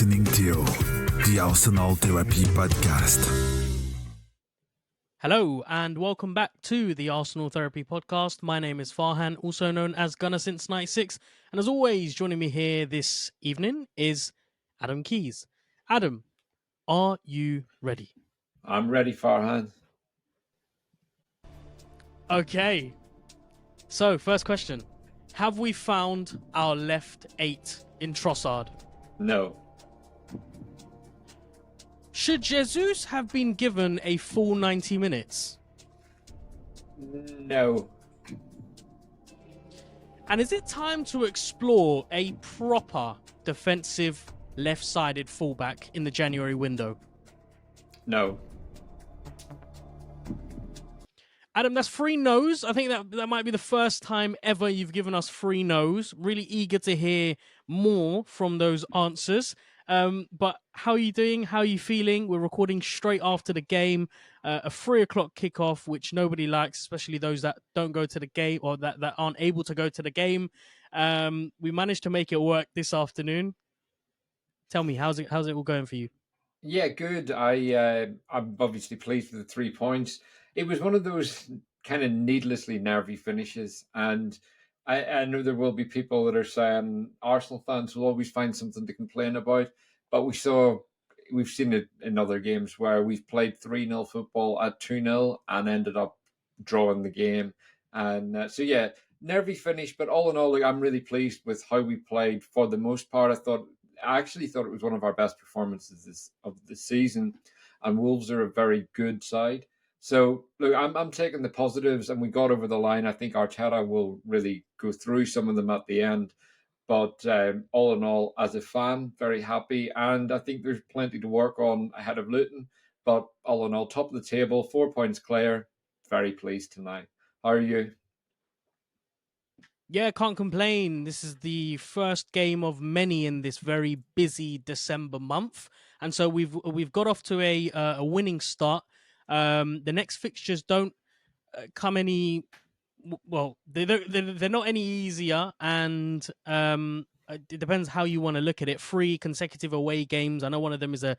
listening to the Arsenal Therapy Podcast. Hello and welcome back to the Arsenal Therapy Podcast. My name is Farhan, also known as Gunner since '96, and as always, joining me here this evening is Adam Keys. Adam, are you ready? I'm ready, Farhan. Okay. So, first question. Have we found our left 8 in Trossard? No. Should Jesus have been given a full 90 minutes? No. And is it time to explore a proper defensive left-sided fullback in the January window? No. Adam, that's 3 no's. I think that might be the first time ever you've given us 3 no's. Really eager to hear more from those answers. But how are you doing? How are you feeling? We're recording straight after the game, a 3 o'clock kickoff, which nobody likes, especially those that don't go to the game or that aren't able to go to the game. We managed to make it work this afternoon. Tell me, how's it all going for you? Yeah, good. I'm obviously pleased with the 3 points. It was one of those kind of needlessly nervy finishes, and I know there will be people that are saying Arsenal fans will always find something to complain about, but we've seen it in other games where we've played 3-0 football at 2-0 and ended up drawing the game. And so, yeah, nervy finish, but all in all, like, I'm really pleased with how we played for the most part. I actually thought it was one of our best performances of the season, and Wolves are a very good side. So, look, I'm taking the positives, and we got over the line. I think Arteta will really go through some of them at the end. But all in all, as a fan, very happy. And I think there's plenty to work on ahead of Luton. But all in all, top of the table, 4 points clear. Very pleased tonight. How are you? Yeah, can't complain. This is the first game of many in this very busy December month. And so we've got off to a winning start. The next fixtures don't come any well. They're not any easier, and it depends how you want to look at it. 3 consecutive away games. I know one of them is a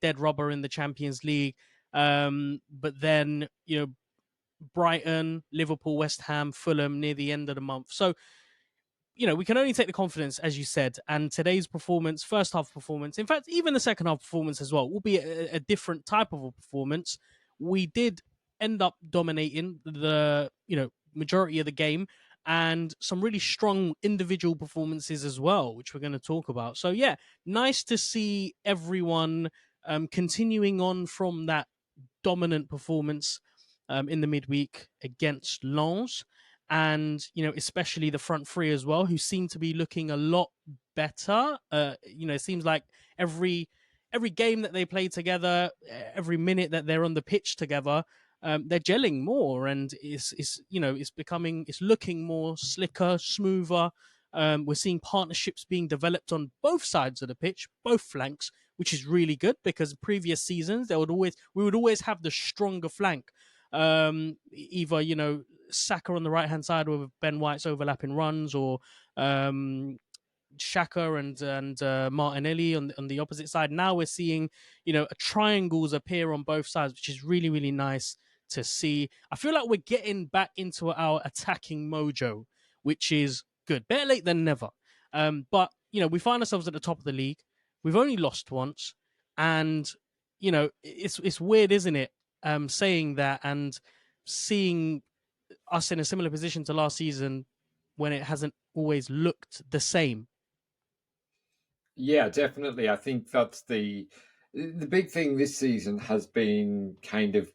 dead rubber in the Champions League. But then Brighton, Liverpool, West Ham, Fulham near the end of the month. So we can only take the confidence, as you said, and today's performance, first half performance, in fact, even the second half performance as well, will be a different type of a performance. We did end up dominating the majority of the game, and some really strong individual performances as well, which we're going to talk about. So yeah, nice to see everyone continuing on from that dominant performance in the midweek against Lens. And, especially the front 3 as well, who seem to be looking a lot better. It seems like every game that they play together, every minute that they're on the pitch together, they're gelling more, and it's looking more slicker, smoother. We're seeing partnerships being developed on both sides of the pitch, both flanks, which is really good, because previous seasons we would always have the stronger flank. Either Saka on the right hand side with Ben White's overlapping runs, or Saka and Martinelli on the opposite side. Now we're seeing triangles appear on both sides, which is really, really nice to see. I feel like we're getting back into our attacking mojo, which is good. Better late than never. But we find ourselves at the top of the league. We've only lost once, and it's weird, isn't it? Saying that and seeing us in a similar position to last season when it hasn't always looked the same. Yeah, definitely. I think that's the big thing this season has been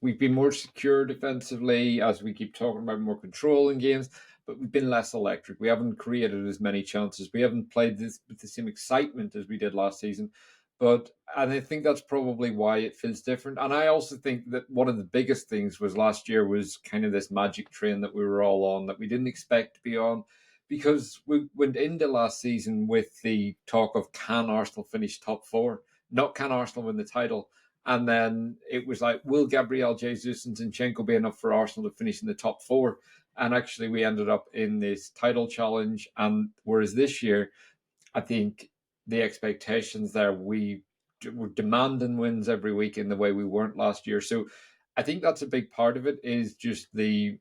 we've been more secure defensively, as we keep talking about, more control in games, but we've been less electric. We haven't created as many chances. We haven't played this with the same excitement as we did last season. And I think that's probably why it feels different. And I also think that one of the biggest things was last year was kind of this magic train that we were all on, that we didn't expect to be on, because we went into last season with the talk of, can Arsenal finish top 4? Not can Arsenal win the title? And then it was like, will Gabriel Jesus and Zinchenko be enough for Arsenal to finish in the top 4? And actually we ended up in this title challenge. And whereas this year, I think the expectations there. We're demanding wins every week in the way we weren't last year. So I think that's a big part of it, is just the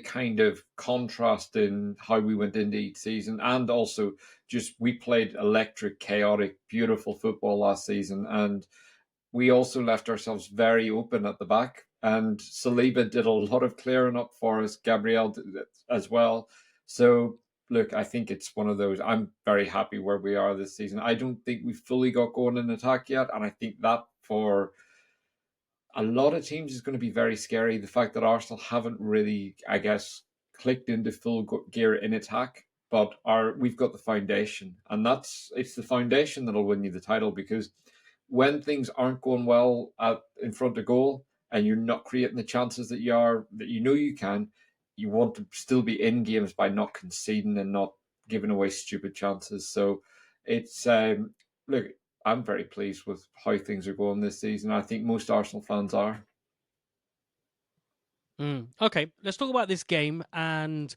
kind of contrast in how we went into each season, and also just we played electric, chaotic, beautiful football last season, and we also left ourselves very open at the back. And Saliba did a lot of clearing up for us. Gabriel did as well. So look, I think it's one of those. I'm very happy where we are this season. I don't think we fully got going in attack yet, and I think that for a lot of teams is going to be very scary. The fact that Arsenal haven't really, I guess, clicked into full gear in attack, but we've got the foundation, and it's the foundation that'll win you the title. Because when things aren't going well in front of goal, and you're not creating the chances that you know you can, you want to still be in games by not conceding and not giving away stupid chances. So it's look, I'm very pleased with how things are going this season. I think most Arsenal fans are. Okay, let's talk about this game and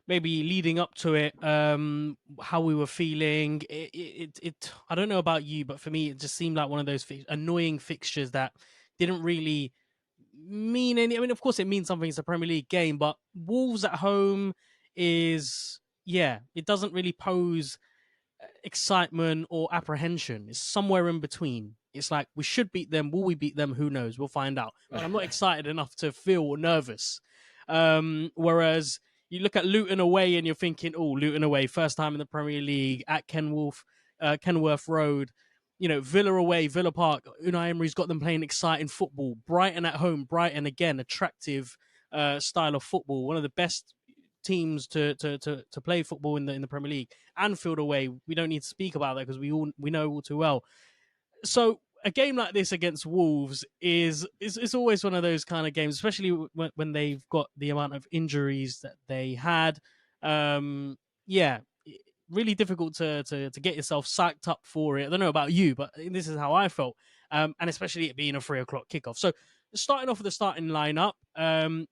maybe leading up to it, how we were feeling. I don't know about you, but for me, it just seemed like one of those annoying fixtures that didn't really mean any. I mean, of course, it means something. It's a Premier League game, but Wolves at home it doesn't really pose excitement or apprehension. It's somewhere in between. It's like, we should beat them. Will we beat them? Who knows? We'll find out. But I'm not excited enough to feel nervous. Whereas you look at Luton away and you're thinking, oh, Luton away, first time in the Premier League at Kenworth Road. Villa away, Villa Park. Unai Emery's got them playing exciting football. Brighton at home. Brighton, again, attractive style of football. One of the best teams to play football in the Premier League. Anfield away, we don't need to speak about that because we know all too well. So a game like this against Wolves is always one of those kind of games, especially when they've got the amount of injuries that they had. Really difficult to get yourself psyched up for it. I don't know about you, but this is how I felt, and especially it being a 3:00 kickoff. So starting off with the starting lineup,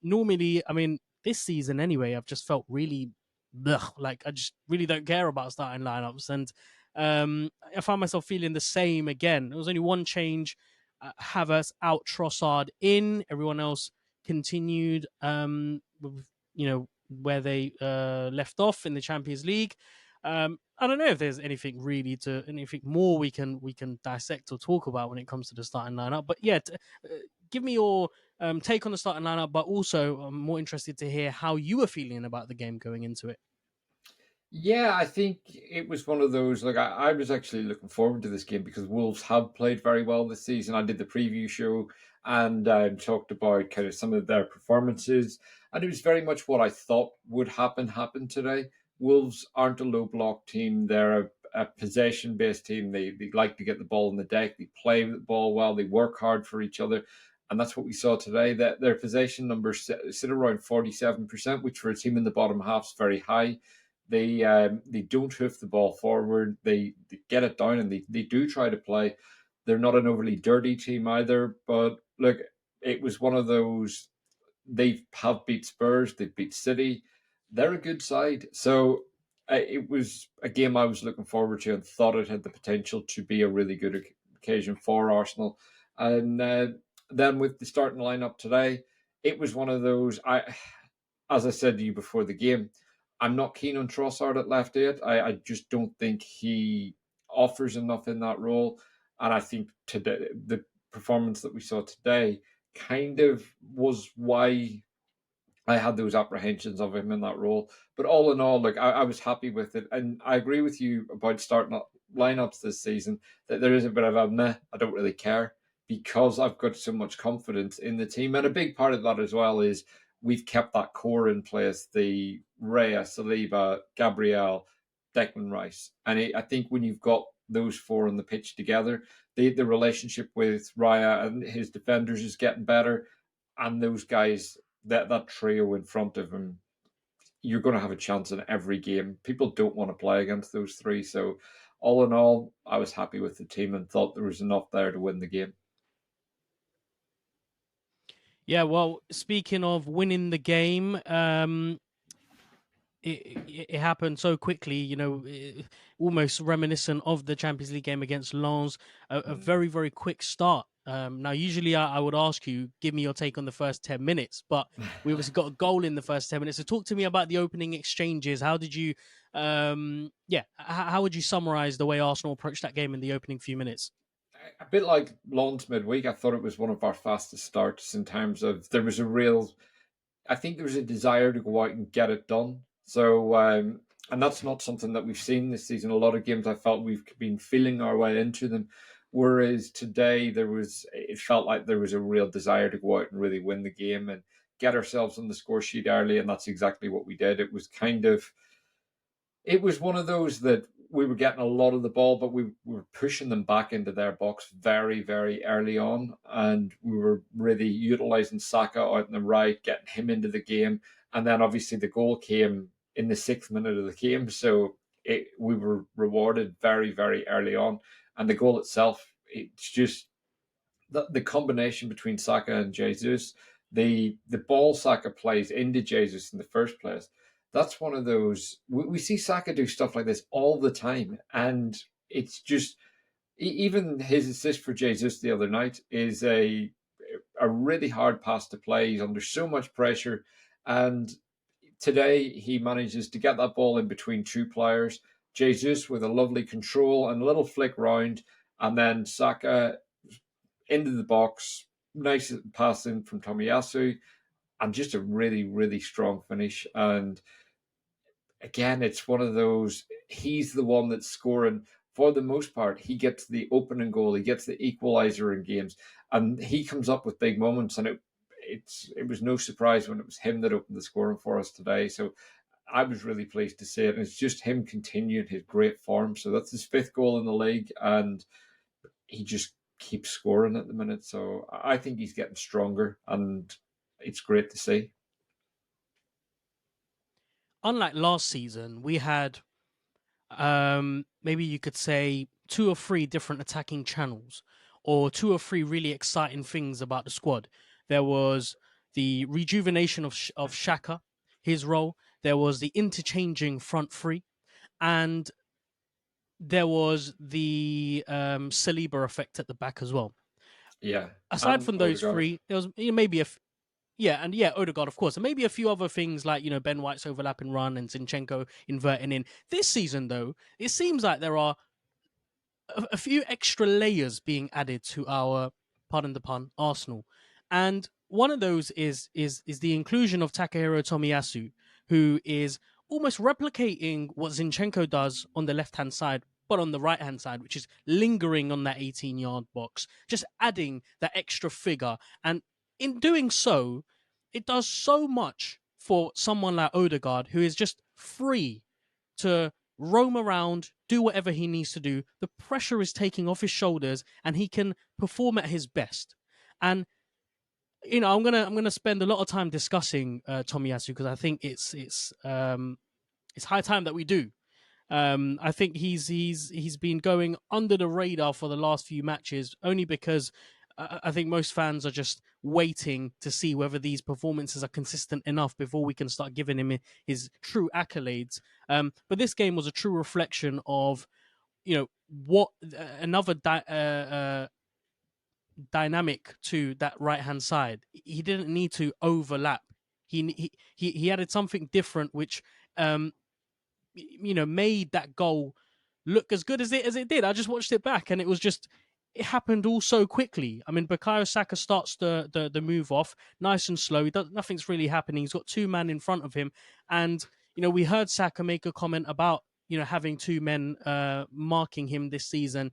normally, I mean, this season anyway, I've just felt really like I just really don't care about starting lineups, and I found myself feeling the same again. There was only one change: Havertz out, Trossard in. Everyone else continued with where they left off in the Champions League. I don't know if there's anything more we can dissect or talk about when it comes to the starting lineup. But yeah, give me your take on the starting lineup. But also, I'm more interested to hear how you were feeling about the game going into it. Yeah, I think it was one of those. Like, I was actually looking forward to this game because Wolves have played very well this season. I did the preview show and talked about kind of some of their performances, and it was very much what I thought would happen today. Wolves aren't a low block team; they're a possession based team. They like to get the ball in the deck. They play the ball well. They work hard for each other. And that's what we saw today. That their possession numbers sit around 47%, which for a team in the bottom half is very high. They don't hoof the ball forward. They get it down, and they do try to play. They're not an overly dirty team either. But look, it was one of those. They have beat Spurs. They've beat City. They're a good side. So it was a game I was looking forward to and thought it had the potential to be a really good occasion for Arsenal. And then with the starting lineup today, it was one of those. As I said to you before the game, I'm not keen on Trossard at left 8. I just don't think he offers enough in that role. And I think today, the performance that we saw today kind of was why I had those apprehensions of him in that role. But all in all, I was happy with it. And I agree with you about starting up lineups this season, that there is a bit of a meh, I don't really care, because I've got so much confidence in the team. And a big part of that as well is we've kept that core in place, the Raya, Saliba, Gabriel, Declan Rice. And I think when you've got those four on the pitch together, the relationship with Raya and his defenders is getting better. And those guys, that trio in front of him, you're going to have a chance in every game. People don't want to play against those three. So all in all, I was happy with the team and thought there was enough there to win the game. Yeah, well, speaking of winning the game, it happened so quickly, almost reminiscent of the Champions League game against Lens, a very, very quick start. Now, usually I would ask you, give me your take on the first 10 minutes, but we obviously got a goal in the first 10 minutes. So talk to me about the opening exchanges. How did you, how would you summarize the way Arsenal approached that game in the opening few minutes? A bit like Lens midweek, I thought it was one of our fastest starts in terms of there was I think there was a desire to go out and get it done. So, and that's not something that we've seen this season. A lot of games I felt we've been feeling our way into them. Whereas today it felt like there was a real desire to go out and really win the game and get ourselves on the score sheet early. And that's exactly what we did. It was one of those that we were getting a lot of the ball, but we were pushing them back into their box very, very early on. And we were really utilising Saka out on the right, getting him into the game. And then obviously the goal came in the 6th minute of the game. So we were rewarded very, very early on. And the goal itself, it's just the combination between Saka and Jesus, the ball Saka plays into Jesus in the first place. That's one of those, we see Saka do stuff like this all the time. And it's just, even his assist for Jesus the other night is a really hard pass to play. He's under so much pressure. And today he manages to get that ball in between two players. Jesus with a lovely control and a little flick round. And then Saka into the box. Nice pass in from Tomiyasu. And just a really, really strong finish. And again, it's one of those, he's the one that's scoring. For the most part, he gets the opening goal, he gets the equaliser in games, and he comes up with big moments. And it was no surprise when it was him that opened the scoring for us today. So I was really pleased to see it. And it's just him continuing his great form. So that's his 5th goal in the league, and he just keeps scoring at the minute. So I think he's getting stronger, and it's great to see. Unlike last season, we had maybe you could say 2 or 3 different attacking channels, or 2 or 3 really exciting things about the squad. There was the rejuvenation of Xhaka, his role. There was the interchanging front 3, and there was the Saliba effect at the back as well. Yeah. Aside from those Odegaard. 3, there was maybe Odegaard, of course, and maybe a few other things like Ben White's overlapping run and Zinchenko inverting in. This season, though, it seems like there are a few extra layers being added to our, pardon the pun, Arsenal, and one of those is the inclusion of Takahiro Tomiyasu, who is almost replicating what Zinchenko does on the left-hand side, but on the right-hand side, which is lingering on that 18-yard box, just adding that extra figure. And in doing so, it does so much for someone like Odegaard, who is just free to roam around, do whatever he needs to do. The pressure is taking off his shoulders, and he can perform at his best. And I'm gonna spend a lot of time discussing Tomiyasu, because I think it's high time that we do. I think he's been going under the radar for the last few matches, only because I think most fans are just waiting to see whether these performances are consistent enough before we can start giving him his true accolades. But this game was a true reflection of, what another dynamic to that right-hand side. He didn't need to overlap. He added something different, which made that goal look as good as it did. I just watched it back, and it happened all so quickly. I mean, Bukayo Saka starts the move off nice and slow. Nothing's really happening. He's got 2 men in front of him, and we heard Saka make a comment about having 2 men marking him this season.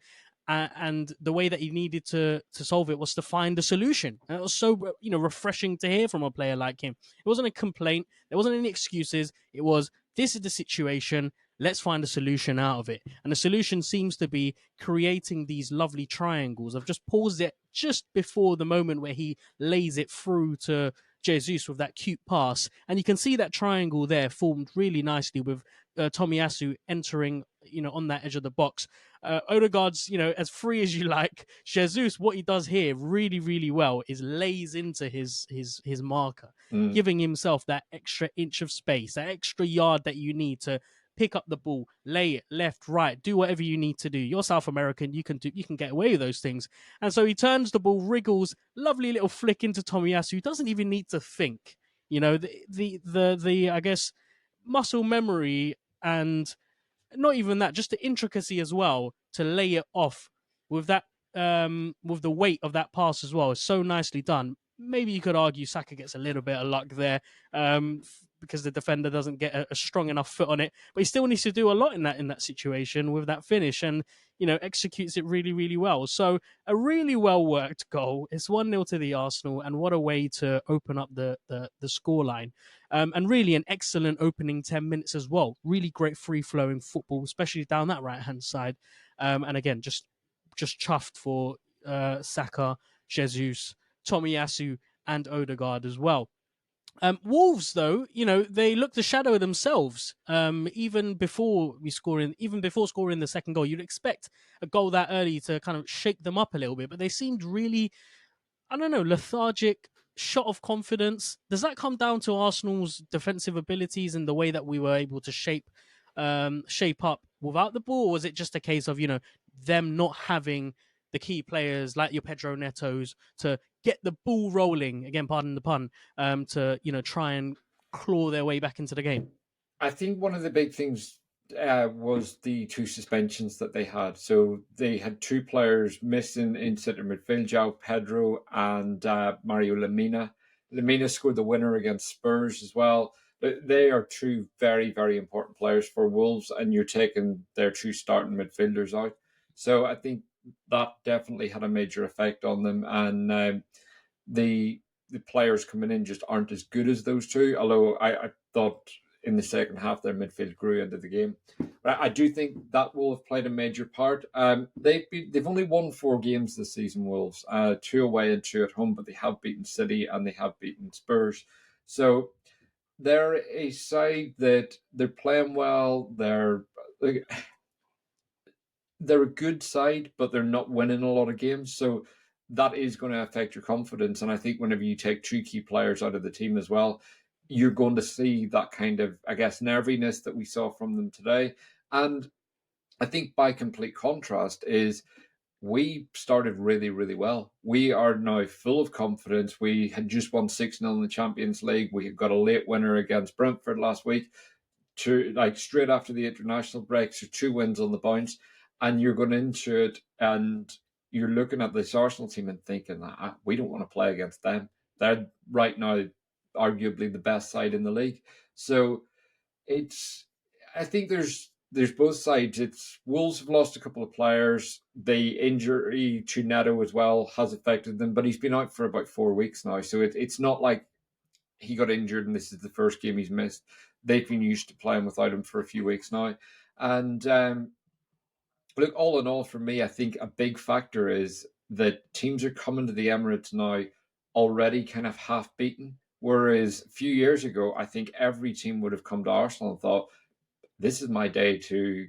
And the way that he needed to solve it was to find a solution. And it was so refreshing to hear from a player like him. It wasn't a complaint. There wasn't any excuses. It was, this is the situation. Let's find a solution out of it. And the solution seems to be creating these lovely triangles. I've just paused it just before the moment where he lays it through to Jesus with that cute pass. And you can see that triangle there formed really nicely with Tomiyasu entering on that edge of the box. Odegaard's, as free as you like. Jesus, what he does here really, really well is lays into his marker, giving himself that extra inch of space, that extra yard that you need to pick up the ball, lay it left, right, do whatever you need to do. You're South American, you can get away with those things. And so he turns the ball, wriggles, lovely little flick into Tomiyasu, who doesn't even need to think. The I guess muscle memory, and not even that, just the intricacy as well to lay it off with that with the weight of that pass as well is so nicely done. Maybe you could argue Saka gets a little bit of luck there because the defender doesn't get a strong enough foot on it, but he still needs to do a lot in that situation with that finish, and executes it really, really well. So a really well worked goal. It's 1-0 to the Arsenal, and what a way to open up the scoreline. And really an excellent opening 10 minutes as well. Really great free flowing football, especially down that right hand side. And again, just chuffed for Saka, Jesus, Tomiyasu, and Odegaard as well. Wolves, though, they look to shadow themselves. Even before scoring the second goal, you'd expect a goal that early to kind of shake them up a little bit, but they seemed really, I don't know, lethargic, shot of confidence. Does that come down to Arsenal's defensive abilities and the way that we were able to shape up without the ball, or was it just a case of them not having the key players like your Pedro Netos to get the ball rolling, again, pardon the pun, to try and claw their way back into the game? I think one of the big things was the two suspensions that they had. So they had two players missing in centre midfield, João Pedro and Mario Lemina. Lemina scored the winner against Spurs as well. But they are two very, very important players for Wolves, and you're taking their two starting midfielders out. So I think that definitely had a major effect on them, and the players coming in just aren't as good as those two, although I thought in the second half their midfield grew into the game. But I do think that will have played a major part. They've only won 4 games this season, Wolves, 2 away and 2 at home, but they have beaten City and they have beaten Spurs. So they're a side that they're playing well. They're a good side, but they're not winning a lot of games. So that is going to affect your confidence. And I think whenever you take 2 key players out of the team as well, you're going to see that kind of, I guess, nerviness that we saw from them today. And I think by complete contrast is we started really, really well. We are now full of confidence. We had just won 6-0 in the Champions League. We got a late winner against Brentford last week, straight after the international break. So 2 wins on the bounce. And you're going into it and you're looking at this Arsenal team and thinking, we don't want to play against them. They're right now arguably the best side in the league. So I think there's both sides. It's Wolves have lost a couple of players. The injury to Neto as well has affected them, but he's been out for about 4 weeks now. So it's not like he got injured and this is the first game he's missed. They've been used to playing without him for a few weeks now. And look, all in all, for me, I think a big factor is that teams are coming to the Emirates now already kind of half beaten. Whereas a few years ago, I think every team would have come to Arsenal and thought, this is my day to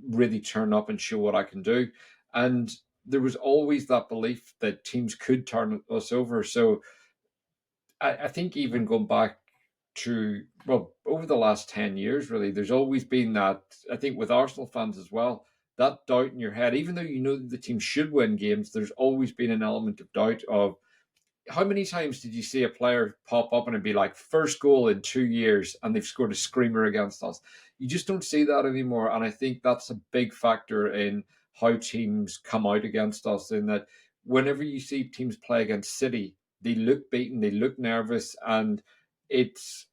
really turn up and show what I can do. And there was always that belief that teams could turn us over. So I think even going back to, over the last 10 years, really, there's always been that, I think with Arsenal fans as well, that doubt in your head, even though you know that the team should win games, there's always been an element of doubt of, how many times did you see a player pop up and it'd be like first goal in 2 years and they've scored a screamer against us? You just don't see that anymore. And I think that's a big factor in how teams come out against us, in that whenever you see teams play against City, they look beaten, they look nervous, and it's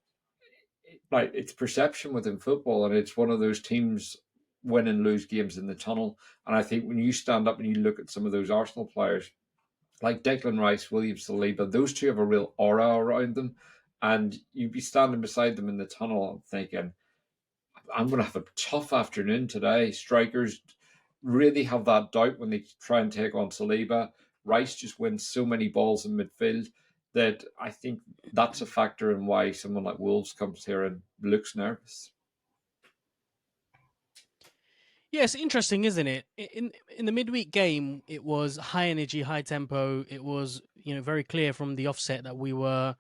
perception within football, and it's one of those teams win and lose games in the tunnel. And I think when you stand up and you look at some of those Arsenal players, like Declan Rice, William Saliba, those two have a real aura around them. And you'd be standing beside them in the tunnel and thinking, I'm going to have a tough afternoon today. Strikers really have that doubt when they try and take on Saliba. Rice just wins so many balls in midfield that I think that's a factor in why someone like Wolves comes here and looks nervous. Yeah, it's interesting, isn't it? In the midweek game, it was high energy, high tempo. It was very clear from the offset that we wanted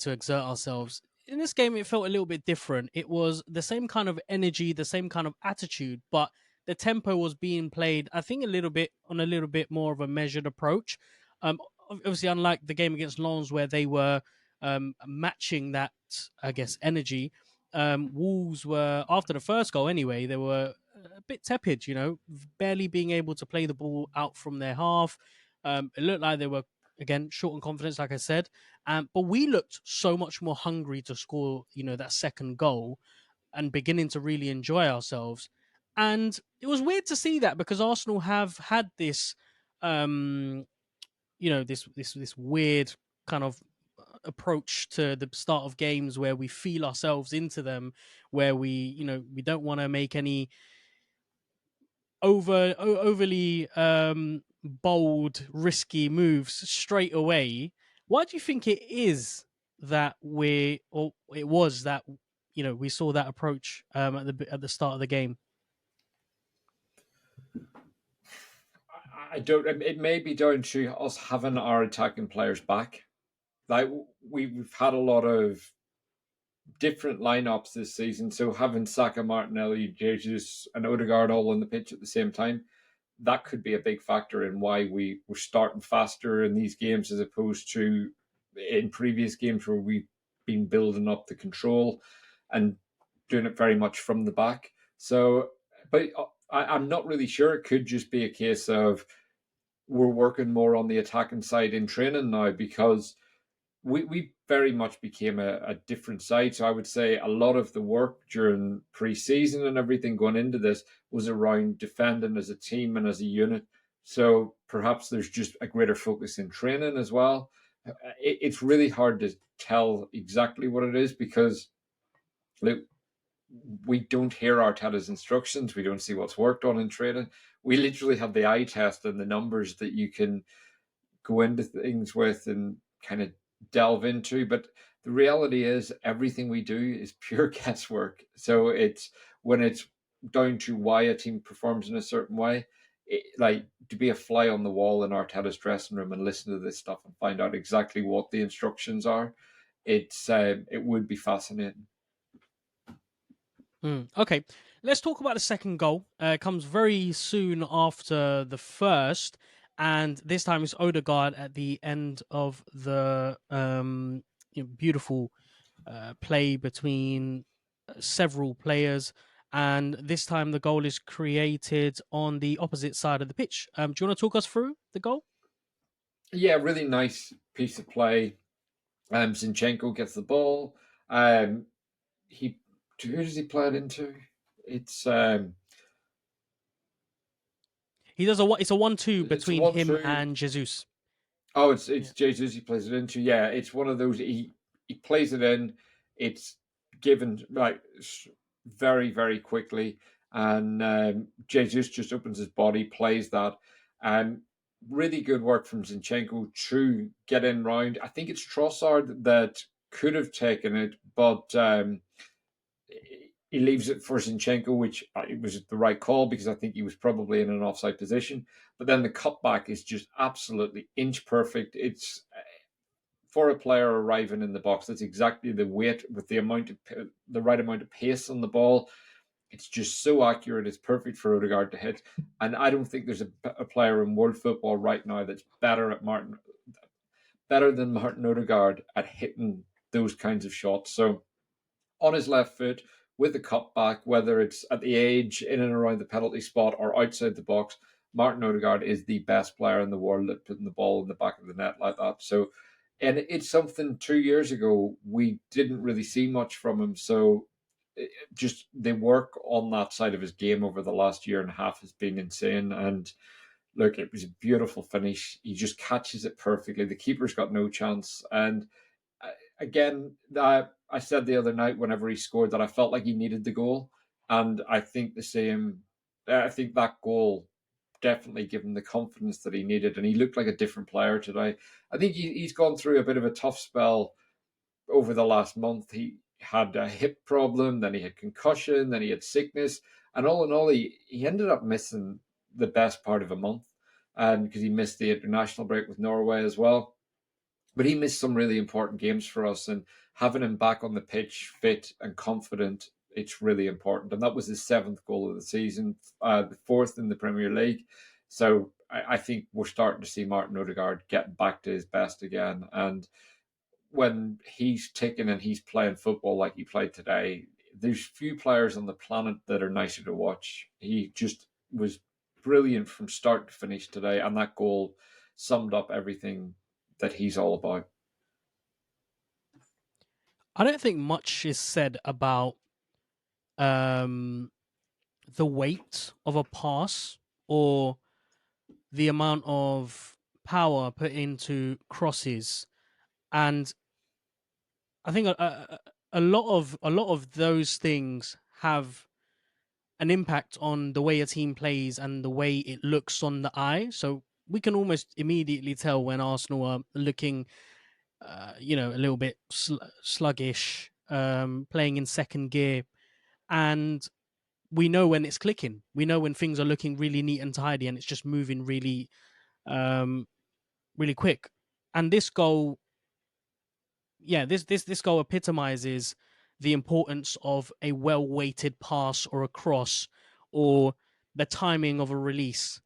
to exert ourselves. In this game, it felt a little bit different. It was the same kind of energy, the same kind of attitude, but the tempo was being played, I think, a little bit more of a measured approach. Obviously, unlike the game against Lens, where they were matching that, I guess, energy. Wolves were, after the first goal anyway, they were a bit tepid, barely being able to play the ball out from their half. It looked like they were, again, short on confidence, like I said. But we looked so much more hungry to score, that second goal and beginning to really enjoy ourselves. And it was weird to see that because Arsenal have had this, this weird kind of approach to the start of games where we feel ourselves into them, where we don't want to make any overly bold, risky moves straight away. Why do you think it is that it was that we saw that approach at the start of the game? I don't. It may be down to us having our attacking players back. Like we've had a lot of different lineups this season, so having Saka, Martinelli, Jesus, and Odegaard all on the pitch at the same time, that could be a big factor in why we were starting faster in these games as opposed to in previous games where we've been building up the control and doing it very much from the back. So, but I'm not really sure. It could just be a case of we're working more on the attacking side in training now because we very much became a different side. So I would say a lot of the work during pre-season and everything going into this was around defending as a team and as a unit. So perhaps there's just a greater focus in training as well. It's really hard to tell exactly what it is because we don't hear Arteta's instructions. We don't see what's worked on in training. We literally have the eye test and the numbers that you can go into things with and kind of delve into. But the reality is everything we do is pure guesswork. So it's when it's down to why a team performs in a certain way, like to be a fly on the wall in Arteta's dressing room and listen to this stuff and find out exactly what the instructions are, it would be fascinating. Okay, let's talk about the second goal. It comes very soon after the first, and this time it's Odegaard at the end of the beautiful play between several players. And this time the goal is created on the opposite side of the pitch. Do you want to talk us through the goal? Yeah, really nice piece of play. Zinchenko gets the ball. Who does he play it into? It's he does it's a 1-2 between him 1-2. and Jesus. Oh, it's Jesus he plays it into. Yeah, it's one of those he plays it in. It's given like very very quickly, and Jesus just opens his body, plays that, and really good work from Zinchenko to get in round. I think it's Trossard that could have taken it, but he leaves it for Zinchenko, which it was the right call because I think he was probably in an offside position. But then the cutback is just absolutely inch perfect. It's for a player arriving in the box. That's exactly the weight with the right amount of pace on the ball. It's just so accurate. It's perfect for Odegaard to hit. And I don't think there's a player in world football right now that's better than Martin Odegaard at hitting those kinds of shots. So on his left foot with the cutback, whether it's at the edge, in and around the penalty spot, or outside the box, Martin Odegaard is the best player in the world at putting the ball in the back of the net like that. So, and it's something 2 years ago we didn't really see much from him. So, just the work on that side of his game over the last year and a half has been insane. And look, it was a beautiful finish. He just catches it perfectly. The keeper's got no chance. And again, I said the other night whenever he scored that I felt like he needed the goal, and I think the same. I think that goal definitely gave him the confidence that he needed, and he looked like a different player today. I think he's gone through a bit of a tough spell over the last month. He had a hip problem, then he had concussion, then he had sickness, And all in all, he ended up missing the best part of a month because he missed the international break with Norway as well. But he missed some really important games for us, and having him back on the pitch, fit and confident, it's really important. And that was his 7th goal of the season, the 4th in the Premier League. So I think we're starting to see Martin Odegaard getting back to his best again. And when he's ticking and he's playing football like he played today, there's few players on the planet that are nicer to watch. He just was brilliant from start to finish today, and that goal summed up everything that he's all about. I don't think much is said about the weight of a pass or the amount of power put into crosses, and I think a lot of those things have an impact on the way a team plays and the way it looks on the eye. So we can almost immediately tell when Arsenal are looking, a little bit sluggish, playing in second gear, and we know when it's clicking. We know when things are looking really neat and tidy, and it's just moving really, really quick. And this goal, this goal epitomizes the importance of a well-weighted pass or a cross, or the timing of a release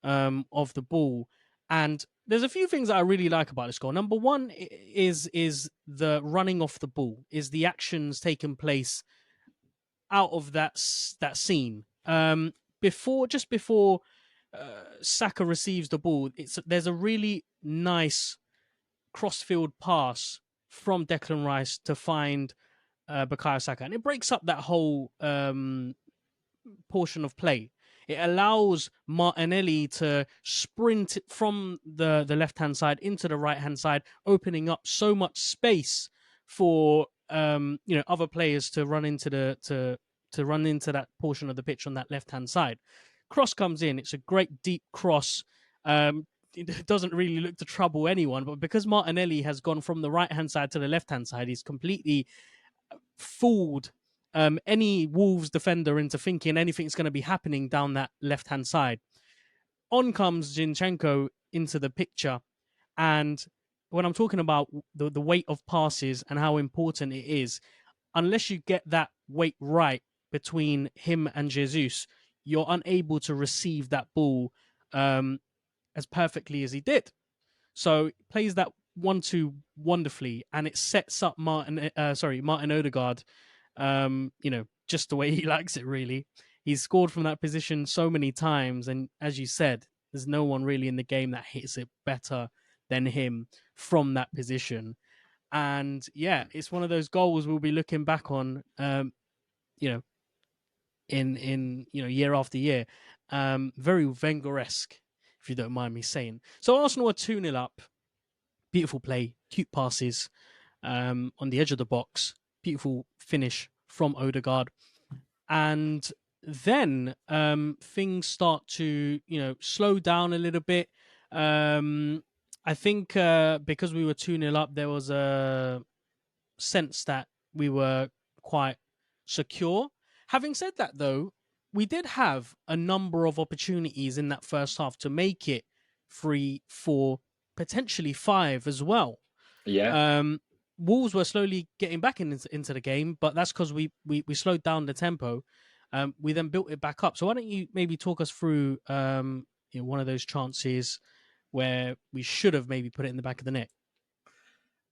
of the ball. And there's a few things that I really like about this goal. Number one is the running off the ball, is the actions taking place out of that scene. Just before Saka receives the ball, there's a really nice cross-field pass from Declan Rice to find Bukayo Saka, and it breaks up that whole portion of play. It allows Martinelli to sprint from the left-hand side into the right-hand side, opening up so much space for other players to run into to run into that portion of the pitch on that left-hand side. Cross comes in. It's a great deep cross. It doesn't really look to trouble anyone, but because Martinelli has gone from the right-hand side to the left-hand side, he's completely fooled any Wolves defender into thinking anything's going to be happening down that left-hand side. On comes Zinchenko into the picture, and when I'm talking about the weight of passes and how important it is, unless you get that weight right between him and Jesus, you're unable to receive that ball as perfectly as he did. So he plays that 1-2 wonderfully, and it sets up Martin Odegaard, just the way he likes it, really. He's scored from that position so many times, and as you said, there's no one really in the game that hits it better than him from that position. And yeah, it's one of those goals we'll be looking back on, in year after year. Very Wenger-esque, if you don't mind me saying. So Arsenal are 2-0 up. Beautiful play, cute passes on the edge of the box. Beautiful finish from Odegaard. And then things start to, slow down a little bit. I think because we were 2-0 up, there was a sense that we were quite secure. Having said that, though, we did have a number of opportunities in that first half to make it 3, 4, potentially 5 as well. Yeah. Wolves were slowly getting back into the game, but that's because we slowed down the tempo. We then built it back up. So why don't you maybe talk us through one of those chances where we should have maybe put it in the back of the net?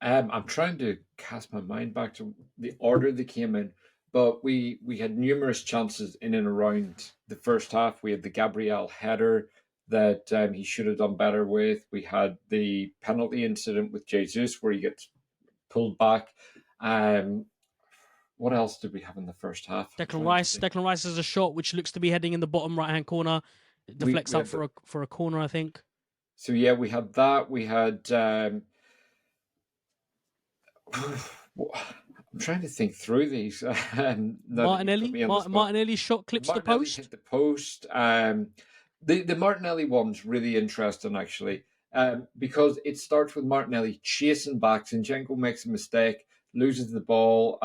I'm trying to cast my mind back to the order they came in, but we had numerous chances in and around the first half. We had the Gabriel header that he should have done better with. We had the penalty incident with Jesus where he gets pulled back. What else did we have in the first half? Declan Rice has a shot which looks to be heading in the bottom right-hand corner. It deflects up for a corner, I think. So yeah, we had that. We had. I'm trying to think through these. Martinelli's shot clips the post. Hit the post. The Martinelli one's really interesting, actually, because it starts with Martinelli chasing back. Zinchenko makes a mistake, loses the ball.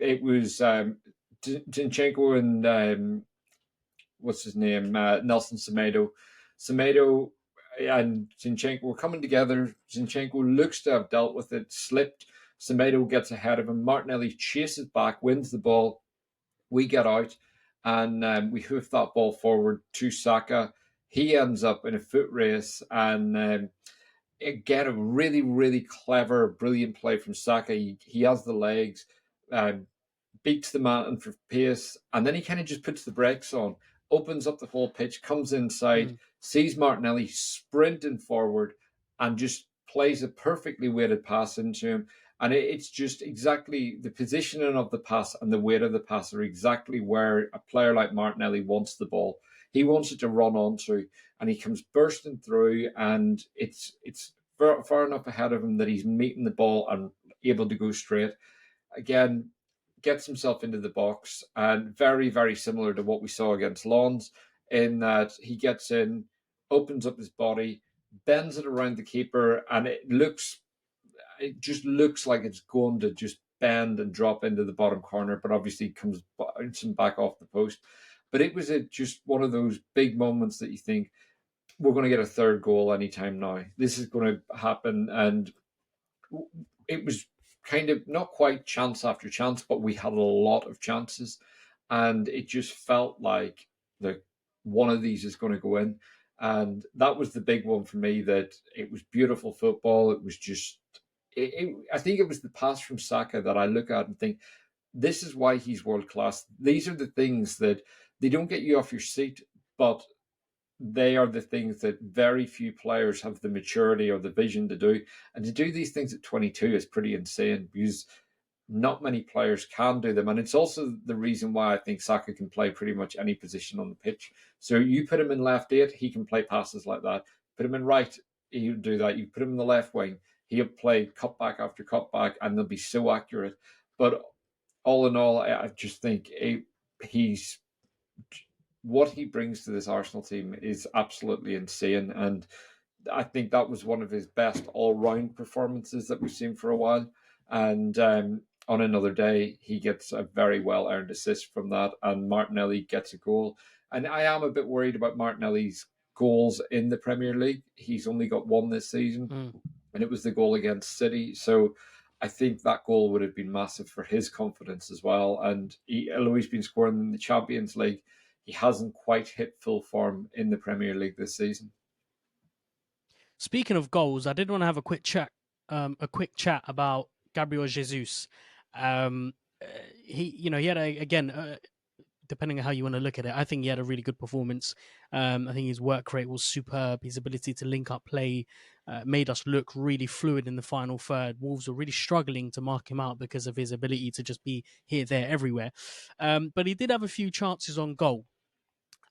It was Zinchenko and what's his name, Nelson Semedo. Semedo and Zinchenko were coming together. Zinchenko looks to have dealt with it, slipped. Semedo gets ahead of him. Martinelli chases back, wins the ball. We get out, and we hoof that ball forward to Saka. He ends up in a foot race, and again, a really, really clever, brilliant play from Saka. He has the legs, beats the man for pace, and then he kind of just puts the brakes on, opens up the whole pitch, comes inside, sees Martinelli sprinting forward, and just plays a perfectly weighted pass into him. And it's just exactly the positioning of the pass and the weight of the pass are exactly where a player like Martinelli wants the ball. He wants it to run onto, and he comes bursting through, and it's far enough ahead of him that he's meeting the ball and able to go straight. Again, gets himself into the box, and very, very similar to what we saw against Lens, in that he gets in, opens up his body, bends it around the keeper, and it just looks like it's going to just bend and drop into the bottom corner, but obviously comes bouncing back off the post. But it was just one of those big moments that you think, we're going to get a third goal anytime now. This is going to happen. And it was kind of not quite chance after chance, but we had a lot of chances. And it just felt like one of these is going to go in. And that was the big one for me, that it was beautiful football. It was just, I think it was the pass from Saka that I look at and think, this is why he's world class. These are the things that they don't get you off your seat, but they are the things that very few players have the maturity or the vision to do. And to do these things at 22 is pretty insane, because not many players can do them. And it's also the reason why I think Saka can play pretty much any position on the pitch. So you put him in left 8, he can play passes like that. Put him in right, he'll do that. You put him in the left wing, he'll play cutback after cutback, and they'll be so accurate. But all in all, I just think he's what he brings to this Arsenal team is absolutely insane. And I think that was one of his best all-round performances that we've seen for a while. And on another day, he gets a very well-earned assist from that, and Martinelli gets a goal. And I am a bit worried about Martinelli's goals in the Premier League. He's only got one this season, and it was the goal against City. So I think that goal would have been massive for his confidence as well. And although he's been scoring in the Champions League, he hasn't quite hit full form in the Premier League this season. Speaking of goals, I did want to have a quick chat about Gabriel Jesus. He had depending on how you want to look at it, I think he had a really good performance. I think his work rate was superb. His ability to link up play made us look really fluid in the final third. Wolves were really struggling to mark him out because of his ability to just be here, there, everywhere. But he did have a few chances on goal,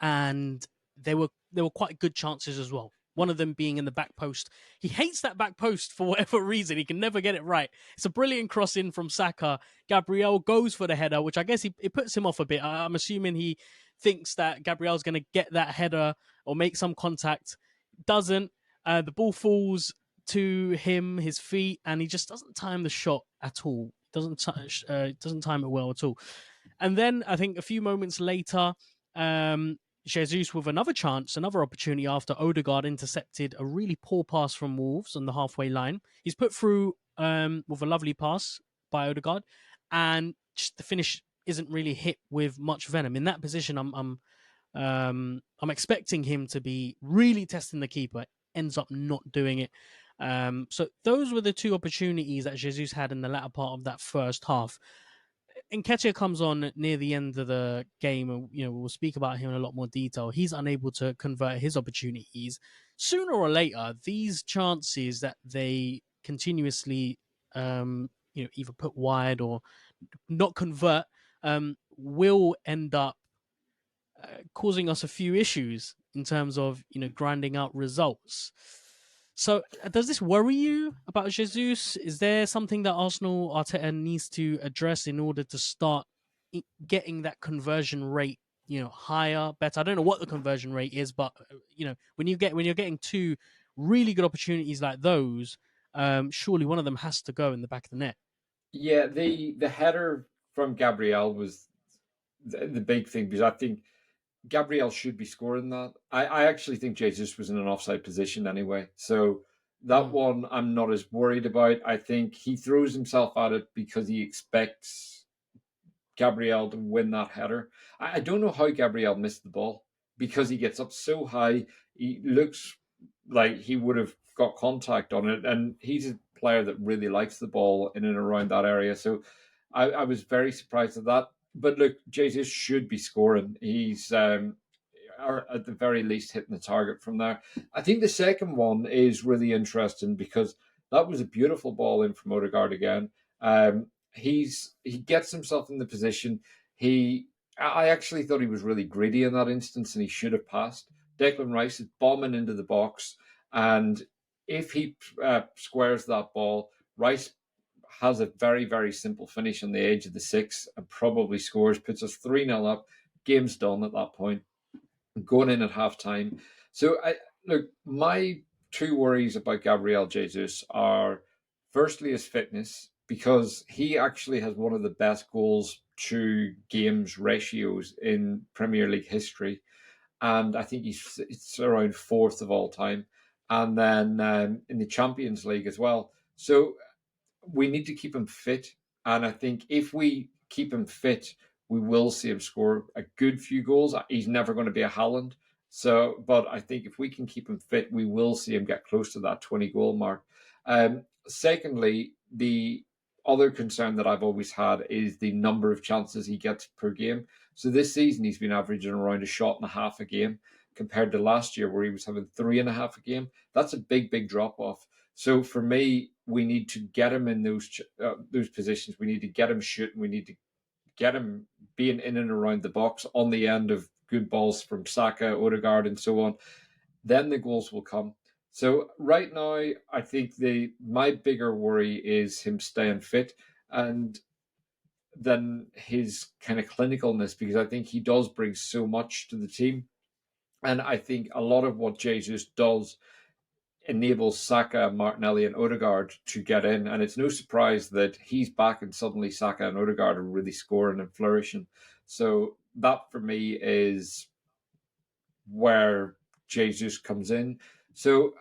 and they were quite good chances as well. One of them being in the back post. He hates that back post for whatever reason. He can never get it right. It's a brilliant cross in from Saka. Gabriel goes for the header, which I guess it puts him off a bit. I'm assuming he thinks that Gabriel's going to get that header or make some contact. Doesn't. The ball falls to him, his feet, and he just doesn't time the shot at all. Doesn't time it well at all. And then I think a few moments later, Jesus with another chance, another opportunity after Odegaard intercepted a really poor pass from Wolves on the halfway line. He's put through with a lovely pass by Odegaard, and just the finish isn't really hit with much venom. In that position, I'm expecting him to be really testing the keeper. Ends up not doing it. So those were the two opportunities that Jesus had in the latter part of that first half. Nketiah comes on near the end of the game, and we'll speak about him in a lot more detail. He's unable to convert his opportunities. Sooner or later, these chances that they continuously, either put wide or not convert, will end up causing us a few issues in terms of grinding out results. So does this worry you about Jesus? Is there something that Arteta needs to address in order to start getting that conversion rate, higher, better? I don't know what the conversion rate is, but when you're getting two really good opportunities like those, surely one of them has to go in the back of the net. Yeah, the header from Gabriel was the big thing, because I think Gabriel should be scoring that. I actually think Jesus was in an offside position anyway. So that one I'm not as worried about. I think he throws himself at it because he expects Gabriel to win that header. I don't know how Gabriel missed the ball, because he gets up so high. He looks like he would have got contact on it, and he's a player that really likes the ball in and around that area. So I was very surprised at that. But look, Jesus should be scoring. He's or at the very least hitting the target from there. I think the second one is really interesting, because that was a beautiful ball in from Odegaard again. He gets himself in the position. I actually thought he was really greedy in that instance, and he should have passed. Declan Rice is bombing into the box, and if he squares that ball, Rice has a very, very simple finish on the edge of the 6 and probably scores, puts us 3-0 up. Game's done at that point, going in at half time. So, look, my two worries about Gabriel Jesus are, firstly, his fitness, because he actually has one of the best goals to games ratios in Premier League history. And I think it's around 4th of all time. And then in the Champions League as well. So we need to keep him fit. And I think if we keep him fit, we will see him score a good few goals. He's never going to be a Haaland. But I think if we can keep him fit, we will see him get close to that 20-goal mark. Secondly, the other concern that I've always had is the number of chances he gets per game. So this season, he's been averaging around a shot and a half a game, compared to last year where he was having 3.5 a game. That's a big, big drop off. So for me, we need to get him in those positions. We need to get him shooting. We need to get him being in and around the box on the end of good balls from Saka, Odegaard, and so on. Then the goals will come. So right now, I think my bigger worry is him staying fit, and then his kind of clinicalness, because I think he does bring so much to the team. And I think a lot of what Jesus does enables Saka, Martinelli, and Odegaard to get in. And it's no surprise that he's back and suddenly Saka and Odegaard are really scoring and flourishing. So that for me is where Jesus comes in. So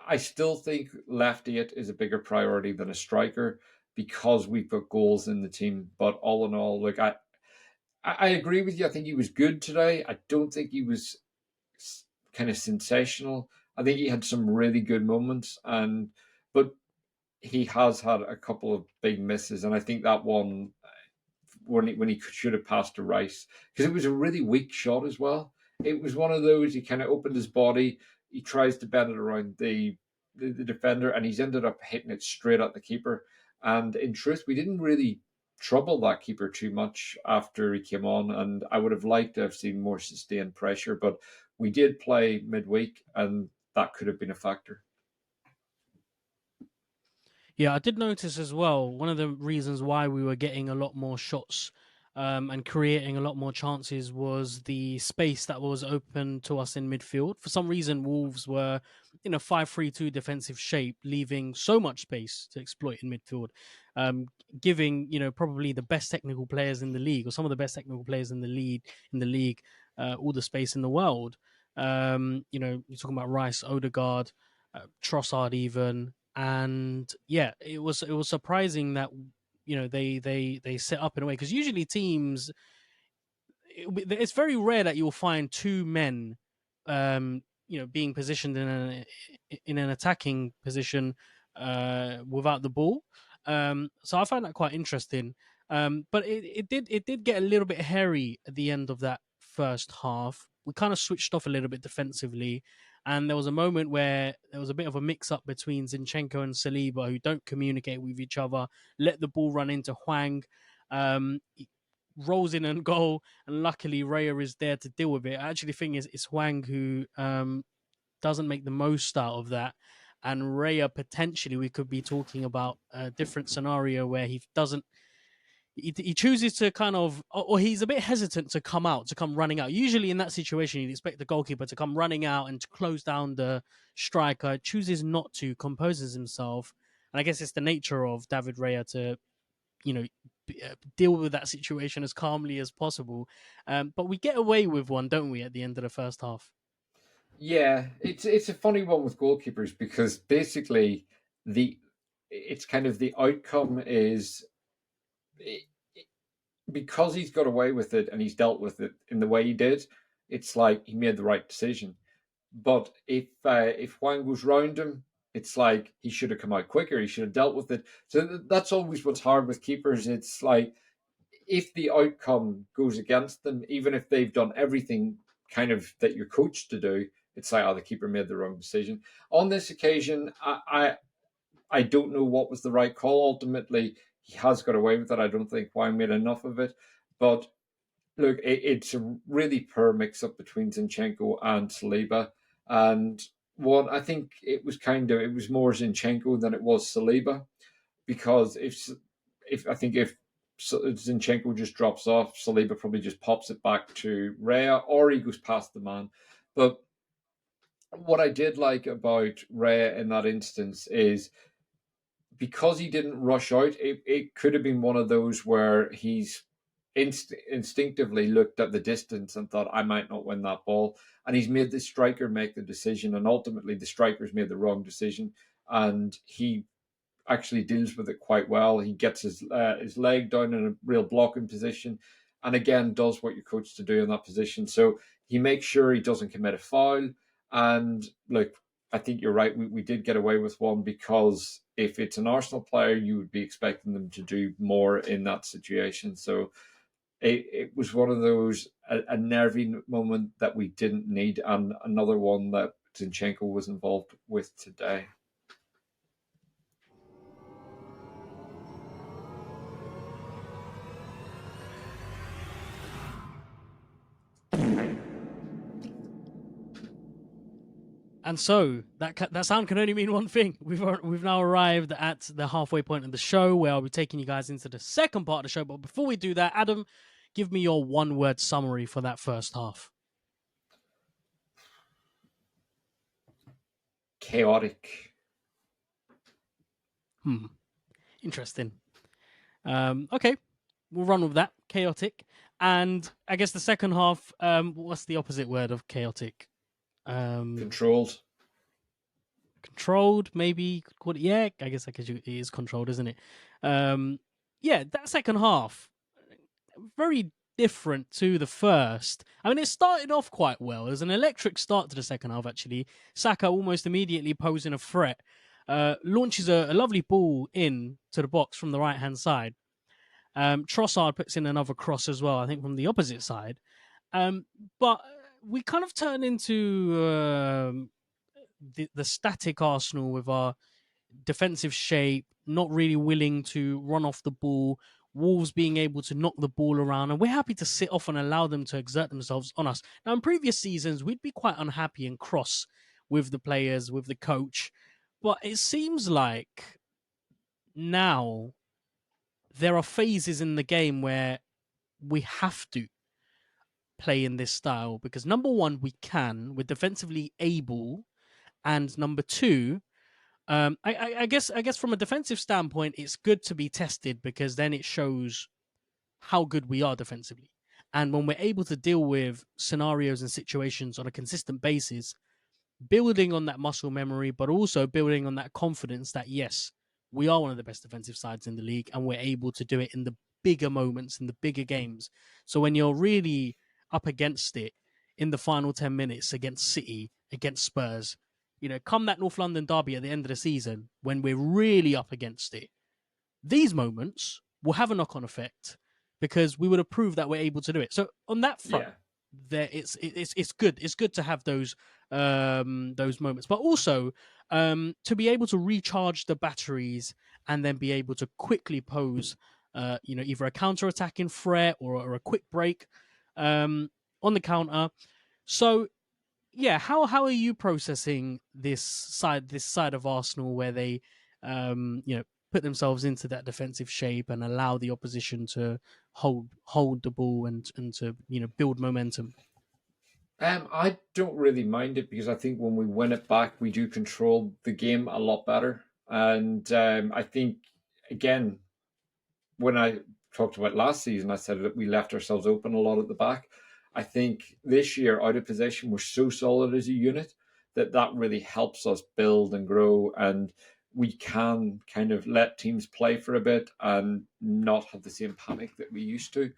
I still think left 8 is a bigger priority than a striker, because we've got goals in the team. But all in all, look, I agree with you. I think he was good today. I don't think he was kind of sensational. I think he had some really good moments, but he has had a couple of big misses, and I think that one when he should have passed to Rice, because it was a really weak shot as well. It was one of those, he kind of opened his body, he tries to bend it around the defender, and he's ended up hitting it straight at the keeper. And in truth, we didn't really trouble that keeper too much after he came on, and I would have liked to have seen more sustained pressure, but we did play midweek, and that could have been a factor. Yeah, I did notice as well, one of the reasons why we were getting a lot more shots and creating a lot more chances was the space that was open to us in midfield. For some reason, Wolves were in a 5-3-2 defensive shape, leaving so much space to exploit in midfield, giving probably the best technical players in the league, or some of the best technical players in the league, all the space in the world. You're talking about Rice, Odegaard, Trossard, even. And yeah, it was surprising that they set up in a way, because usually teams, it's very rare that you'll find two men being positioned in an attacking position without the ball. So I find that quite interesting. But it did get a little bit hairy at the end of that first half. We kind of switched off a little bit defensively. And there was a moment where there was a bit of a mix-up between Zinchenko and Saliba, who don't communicate with each other, let the ball run into Hwang, rolls in and goal, and luckily Raya is there to deal with it. I actually think it's Hwang who doesn't make the most out of that. And Raya, potentially, we could be talking about a different scenario where he doesn't... He chooses to kind of, or he's a bit hesitant to come running out. Usually in that situation, you'd expect the goalkeeper to come running out and to close down the striker. Chooses not to, composes himself. And I guess it's the nature of David Raya to, deal with that situation as calmly as possible. But we get away with one, don't we, at the end of the first half? Yeah, it's a funny one with goalkeepers because basically it's kind of the outcome is because he's got away with it and he's dealt with it in the way he did. It's like he made the right decision. But if Juan goes round him, it's like he should have come out quicker. He should have dealt with it. So that's always what's hard with keepers. It's like if the outcome goes against them, even if they've done everything kind of that you're coached to do, it's like, oh, the keeper made the wrong decision. On this occasion, I don't know what was the right call. Ultimately, he has got away with it. I don't think Juan made enough of it. But look, it's a really poor mix-up between Zinchenko and Saliba. And I think it was more Zinchenko than it was Saliba, because if Zinchenko just drops off, Saliba probably just pops it back to Raya, or he goes past the man. But what I did like about Raya in that instance is because he didn't rush out, it could have been one of those where he's instinctively looked at the distance and thought, I might not win that ball. And he's made the striker make the decision. And ultimately, the striker's made the wrong decision. And he actually deals with it quite well. He gets his leg down in a real blocking position. And again, does what you're coached to do in that position. So he makes sure he doesn't commit a foul. And look, I think you're right. We did get away with one because if it's an Arsenal player, you would be expecting them to do more in that situation. So it was one of those, a nervy moment that we didn't need, and another one that Zinchenko was involved with today. And so that sound can only mean one thing. We've now arrived at the halfway point of the show, where I'll be taking you guys into the second part of the show. But before we do that, Adam, give me your one-word summary for that first half. Chaotic. Interesting. Okay, we'll run with that. Chaotic. And I guess the second half, what's the opposite word of chaotic? Controlled. Controlled, maybe. Yeah, I guess it is controlled, isn't it? Yeah, that second half, very different to the first. I mean, it started off quite well. It was an electric start to the second half, actually. Saka almost immediately posing a threat. Launches a lovely ball in to the box from the right-hand side. Trossard puts in another cross as well, I think, from the opposite side. But we kind of turn into the static Arsenal with our defensive shape, not really willing to run off the ball, Wolves being able to knock the ball around, and we're happy to sit off and allow them to exert themselves on us. Now, in previous seasons, we'd be quite unhappy and cross with the players, with the coach, but it seems like now there are phases in the game where we have to play in this style because number one, we're defensively able, and number two, I guess from a defensive standpoint, it's good to be tested because then it shows how good we are defensively. And when we're able to deal with scenarios and situations on a consistent basis, building on that muscle memory, but also building on that confidence that yes, we are one of the best defensive sides in the league, and we're able to do it in the bigger moments, in the bigger games. So when you're really up against it in the final 10 minutes against City, against Spurs, come that North London derby at the end of the season, when we're really up against it, these moments will have a knock-on effect because we would have proved that we're able to do it. So on that front, it's good. It's good to have those moments, but also to be able to recharge the batteries and then be able to quickly pose, either a counter-attacking threat or a quick break on the counter. So, yeah, how are you processing this side of Arsenal where they, put themselves into that defensive shape and allow the opposition to hold the ball and to build momentum? I don't really mind it because I think when we win it back, we do control the game a lot better. And I think, again, when I talked about last season, I said that we left ourselves open a lot at the back. I think this year, out of possession, we're so solid as a unit that really helps us build and grow, and we can kind of let teams play for a bit and not have the same panic that we used to.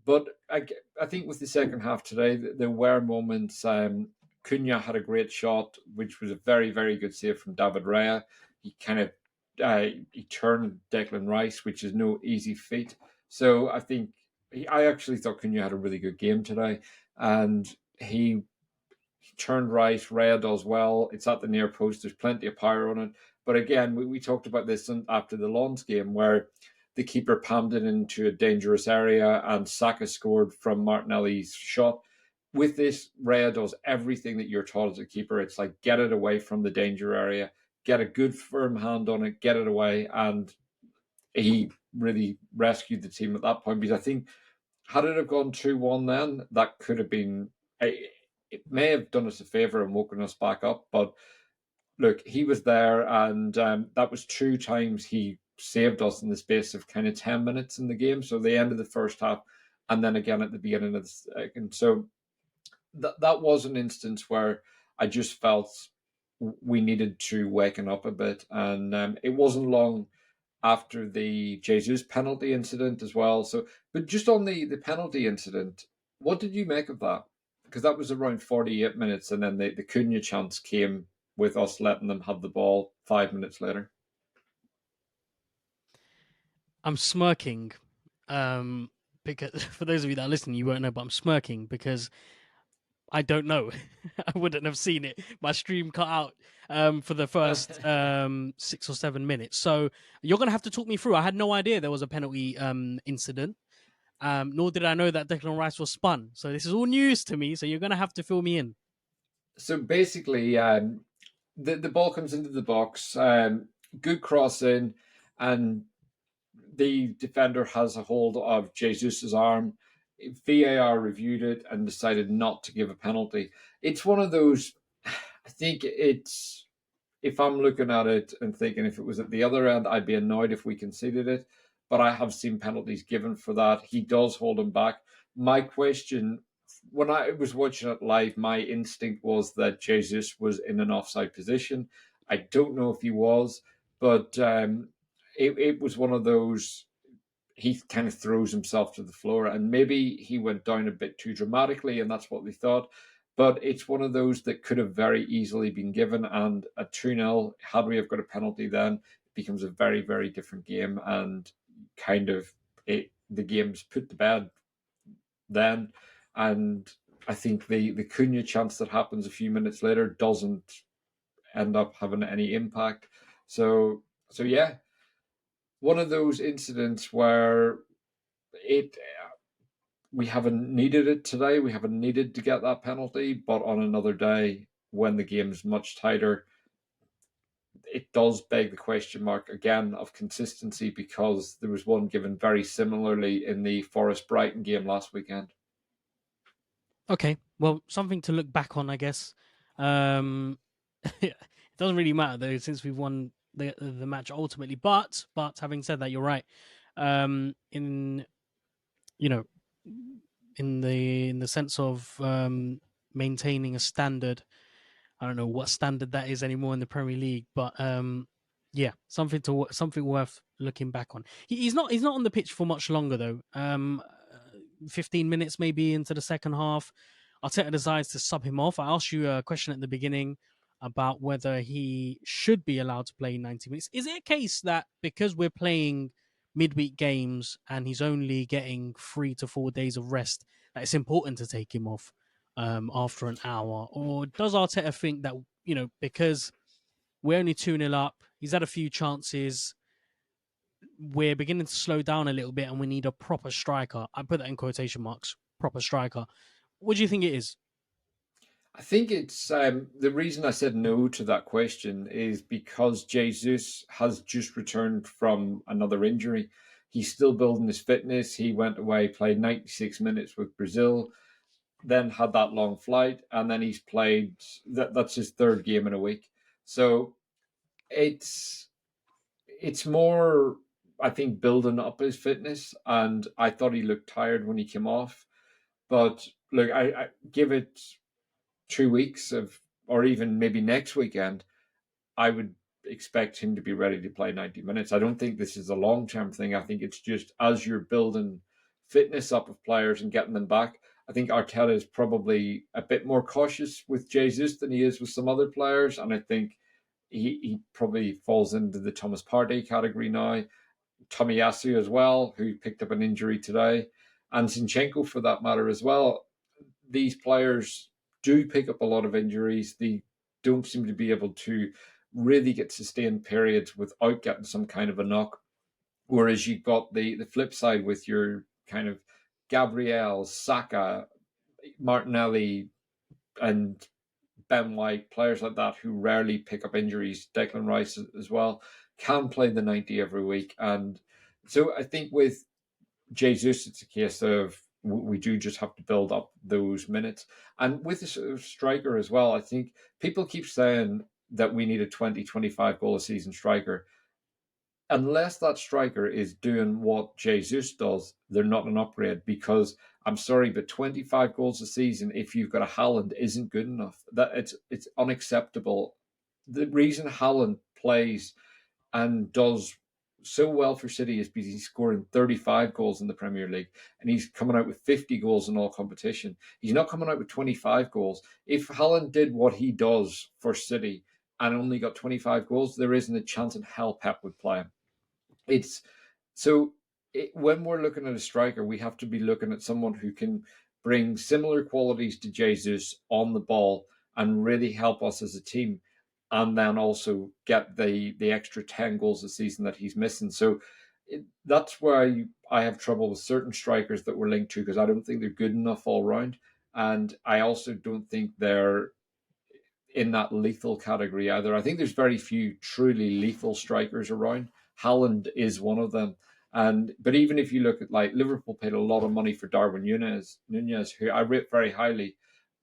But I think with the second half today, there were moments. Cunha had a great shot, which was a very, very good save from David Raya. He kind of he turned Declan Rice, which is no easy feat. So I think I actually thought Cunha had a really good game today, and he turned right. Raya does well. It's at the near post. There's plenty of power on it. But again, we talked about this after the Lens game where the keeper palmed it into a dangerous area and Saka scored from Martinelli's shot. With this, Raya does everything that you're taught as a keeper. It's like get it away from the danger area, get a good firm hand on it, get it away. And he really rescued the team at that point, because I think had it have gone 2-1 then, that could have been... It may have done us a favour and woken us back up, but look, he was there, and that was 2 times he saved us in the space of kind of 10 minutes in the game. So the end of the first half, and then again at the beginning of the second. So that was an instance where I just felt we needed to waken up a bit, and it wasn't long after the Jesus penalty incident as well. So, but just on the penalty incident, what did you make of that? Because that was around 48 minutes, and then the Cunha chance came with us letting them have the ball 5 minutes later. I'm smirking because for those of you that are listening, you won't know, but I'm smirking because I don't know. I wouldn't have seen it. My stream cut out for the first 6 or 7 minutes. So you're going to have to talk me through. I had no idea there was a penalty incident. Nor did I know that Declan Rice was spun. So this is all news to me. So you're going to have to fill me in. So basically, the ball comes into the box, good cross in, and the defender has a hold of Jesus' arm. VAR reviewed it and decided not to give a penalty. It's one of those, I think it's, if I'm looking at it and thinking if it was at the other end, I'd be annoyed if we conceded it. But I have seen penalties given for that. He does hold him back. My question, when I was watching it live, my instinct was that Jesus was in an offside position. I don't know if he was, but it was one of those, he kind of throws himself to the floor, and maybe he went down a bit too dramatically, and that's what we thought. But it's one of those that could have very easily been given, and at 2-0, had we have got a penalty then, it becomes a very, very different game, and kind of the game's put to bed then. And I think the Cunha chance that happens a few minutes later doesn't end up having any impact. So yeah, one of those incidents where we haven't needed it today. We haven't needed to get that penalty, but on another day when the game's much tighter, it does beg the question mark again of consistency, because there was one given very similarly in the Forest Brighton game last weekend. Okay, well, something to look back on, I guess. It doesn't really matter though, since we've won the match ultimately. But having said that, you're right. In the sense of maintaining a standard. I don't know what standard that is anymore in the Premier League, but yeah, something worth looking back on. He's not on the pitch for much longer though. 15 minutes maybe into the second half. Arteta decides to sub him off. I asked you a question at the beginning about whether he should be allowed to play 90 minutes. Is it a case that because we're playing midweek games and he's only getting 3 to 4 days of rest, that it's important to take him off after an hour? Or does Arteta think that, because we're only 2-0 up, he's had a few chances, we're beginning to slow down a little bit and we need a proper striker? I put that in quotation marks, proper striker. What do you think it is? I think it's the reason I said no to that question is because Jesus has just returned from another injury. He's still building his fitness. He went away, played 96 minutes with Brazil, then had that long flight, and then he's played, that's his third game in a week. So it's more I think, building up his fitness, and I thought he looked tired when he came off. But look, I give it 2 weeks or even maybe next weekend, I would expect him to be ready to play 90 minutes. I don't think this is a long-term thing. I think it's just as you're building fitness up of players and getting them back. I think Arteta is probably a bit more cautious with Jesus than he is with some other players, and I think he probably falls into the Thomas Partey category now. Tomiyasu as well, who picked up an injury today, and Zinchenko for that matter as well. These players do pick up a lot of injuries. They don't seem to be able to really get sustained periods without getting some kind of a knock. Whereas you've got the flip side with your kind of Gabriel, Saka, Martinelli, and Ben White, players like that who rarely pick up injuries, Declan Rice as well, can play the 90 every week. And so I think with Jesus, it's a case of we do just have to build up those minutes. And with the striker as well, I think people keep saying that we need a 20, 25 goal a season striker. Unless that striker is doing what Jesus does, they're not an upgrade, because I'm sorry, but 25 goals a season, if you've got a Haaland, isn't good enough. That it's unacceptable. The reason Haaland plays and does so well for City is because he's scoring 35 goals in the Premier League, and he's coming out with 50 goals in all competition. He's not coming out with 25 goals. If Haaland did what he does for City and only got 25 goals, there isn't a chance in hell Pep would play him. It's so when we're looking at a striker, we have to be looking at someone who can bring similar qualities to Jesus on the ball and really help us as a team, and then also get the extra 10 goals a season that he's missing. So that's where I have trouble with certain strikers that we're linked to, because I don't think they're good enough all round. And I also don't think they're in that lethal category either. I think there's very few truly lethal strikers around. Haaland is one of them. But even if you look at, like, Liverpool paid a lot of money for Darwin Nunez, who I rate very highly,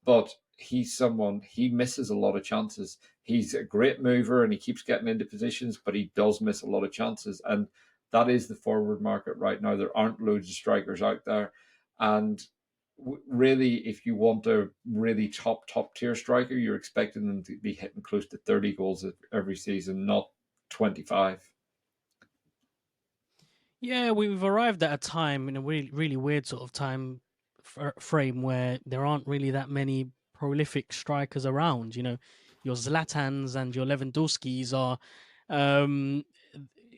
but he's someone, he misses a lot of chances. He's a great mover and he keeps getting into positions, but he does miss a lot of chances. And that is the forward market right now. There aren't loads of strikers out there. And really, if you want a really top tier striker, you're expecting them to be hitting close to 30 goals every season, not 25. Yeah, we've arrived at a time in a really, really weird sort of time frame where there aren't really that many prolific strikers around. Your Zlatans and your Lewandowskis are,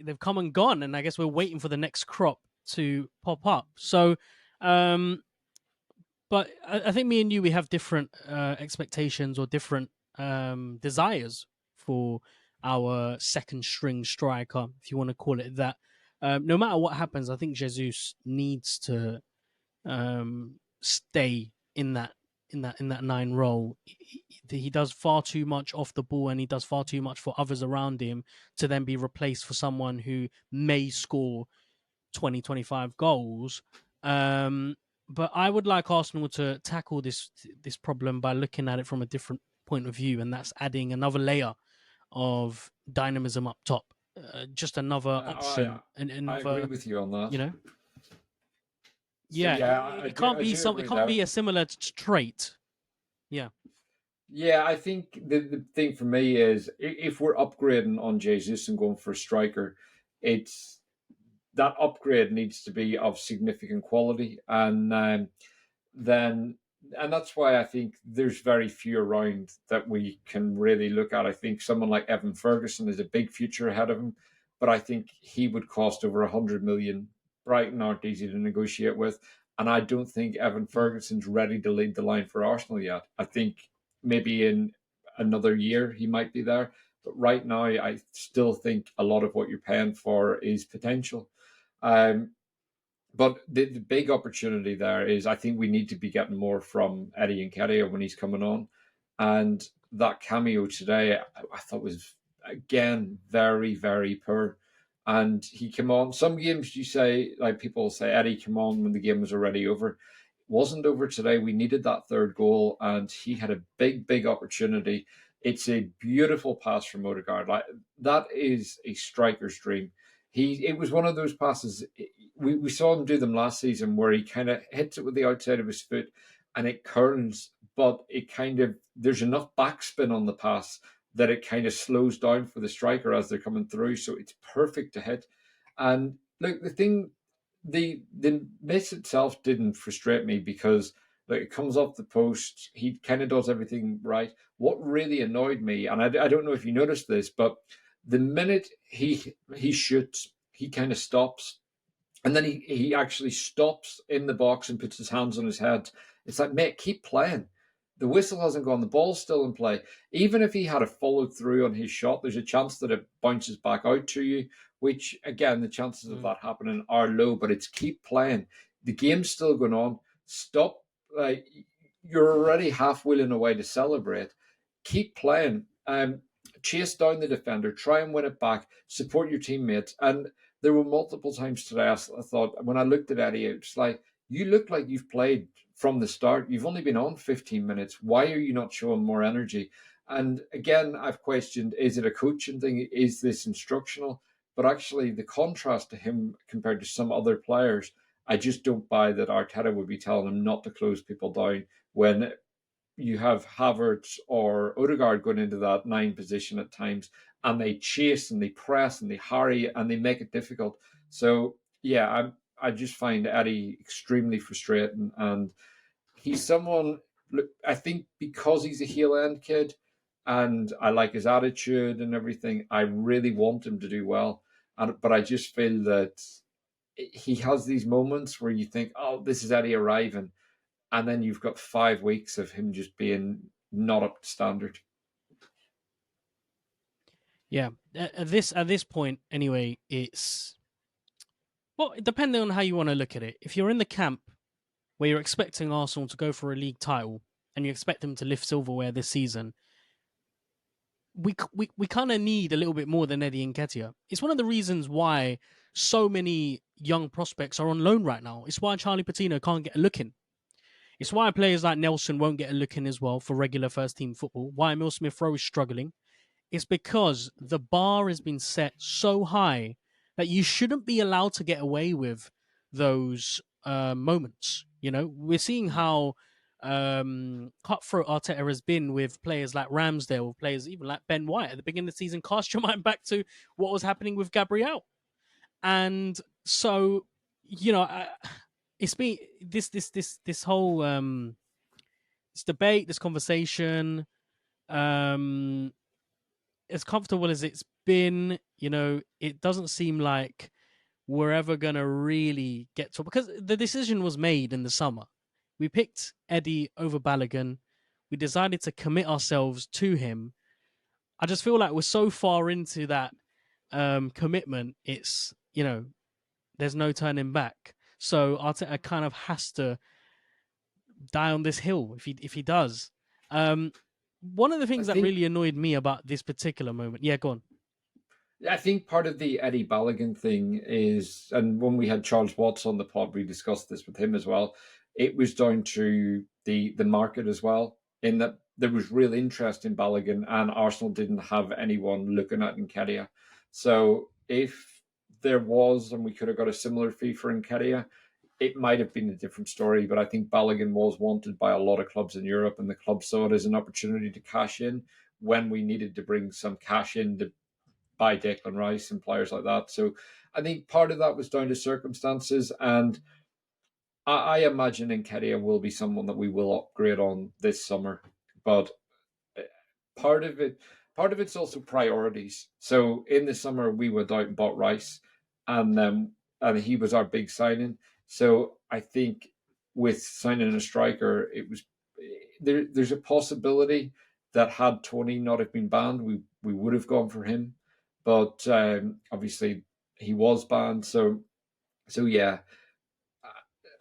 they've come and gone, and I guess we're waiting for the next crop to pop up. So, but I think me and you, we have different expectations or different desires for our second string striker, if you want to call it that. No matter what happens, I think Jesus needs to stay in that 9 role. He does far too much off the ball, and he does far too much for others around him to then be replaced for someone who may score 20, 25 goals. But I would like Arsenal to tackle this problem by looking at it from a different point of view, and that's adding another layer of dynamism up top. Just another option. I agree with you on that. It can't be a similar trait. Yeah. Yeah, I think the thing for me is, if we're upgrading on Jesus and going for a striker, it's that upgrade needs to be of significant quality, and that's why I think there's very few around that we can really look at. I think someone like Evan Ferguson is a big future ahead of him, but I think he would cost over 100 million. Brighton aren't easy to negotiate with, and I don't think Evan Ferguson's ready to lead the line for Arsenal yet. I think maybe in another year he might be there, but right now I still think a lot of what you're paying for is potential. But the big opportunity there is, I think we need to be getting more from Eddie Nketiah when he's coming on. And that cameo today, I thought was, again, very, very poor. And he came on. Some games you say, like, people say Eddie came on when the game was already over. It wasn't over today. We needed that third goal, and he had a big, big opportunity. It's a beautiful pass from Odegaard. Like, that is a striker's dream. It was one of those passes. We saw him do them last season where he kind of hits it with the outside of his foot and it curls, but it kind of, there's enough backspin on the pass that it kind of slows down for the striker as they're coming through. So it's perfect to hit. And look, the miss itself didn't frustrate me because like it comes off the post. He kind of does everything right. What really annoyed me, and I don't know if you noticed this, but the minute he shoots, he kind of stops. And then he actually stops in the box and puts his hands on his head. It's like, mate, keep playing. The whistle hasn't gone. The ball's still in play. Even if he had a followed through on his shot, there's a chance that it bounces back out to you, which, again, the chances of that happening are low, but it's keep playing. The game's still going on. Stop. You're already half willing away to celebrate. Keep playing. Chase down the defender. Try and win it back. Support your teammates. And there were multiple times today I thought, when I looked at Eddie, it's like, you look like you've played from the start. You've only been on 15 minutes. Why are you not showing more energy? And again, I've questioned, is it a coaching thing? Is this instructional? But actually, the contrast to him compared to some other players, I just don't buy that Arteta would be telling him not to close people down when you have Havertz or Odegaard going into that 9 position at times, and they chase and they press and they harry and they make it difficult. So yeah, I just find Eddie extremely frustrating, and he's someone. Look, I think because he's a heel end kid, and I like his attitude and everything, I really want him to do well. But I just feel that he has these moments where you think, "Oh, this is Eddie arriving," and then you've got 5 weeks of him just being not up to standard. Yeah, at this point, anyway, it's depending on how you want to look at it. If you're in the camp where you're expecting Arsenal to go for a league title and you expect them to lift silverware this season, we kind of need a little bit more than Eddie Nketiah. It's one of the reasons why so many young prospects are on loan right now. It's why Charlie Patino can't get a look in. It's why players like Nelson won't get a look in as well for regular first team football. Why Emil Smith-Rowe is struggling. It's because the bar has been set so high that you shouldn't be allowed to get away with those moments. You know, we're seeing how cutthroat Arteta has been with players like Ramsdale, with players even like Ben White at the beginning of the season. Cast your mind back to what was happening with Gabriel, and so you know, it's been this whole this debate, this conversation. As comfortable as it's been, you know, it doesn't seem like we're ever going to really get to, because the decision was made in the summer. We picked Eddie over Balogun. We decided to commit ourselves to him. I just feel like we're so far into that commitment. It's, you know, there's no turning back. So Arteta kind of has to die on this hill if he does. One of the things that really annoyed me about this particular moment... Yeah, go on. I think part of the Eddie Balogun thing is, and when we had Charles Watts on the pod, we discussed this with him as well, it was down to the market as well, in that there was real interest in Balogun and Arsenal didn't have anyone looking at Nketiah. So if there was, and we could have got a similar fee for Nketiah, it might have been a different story, but I think Balogun was wanted by a lot of clubs in Europe, and the club saw it as an opportunity to cash in when we needed to bring some cash in to buy Declan Rice and players like that. So I think part of that was down to circumstances, and I imagine Nketiah will be someone that we will upgrade on this summer. But part of it's also priorities. So in the summer we went out and bought Rice, and he was our big signing. So I think with signing a striker, it was there's a possibility that had Tony not have been banned, we would have gone for him. But obviously he was banned. So yeah,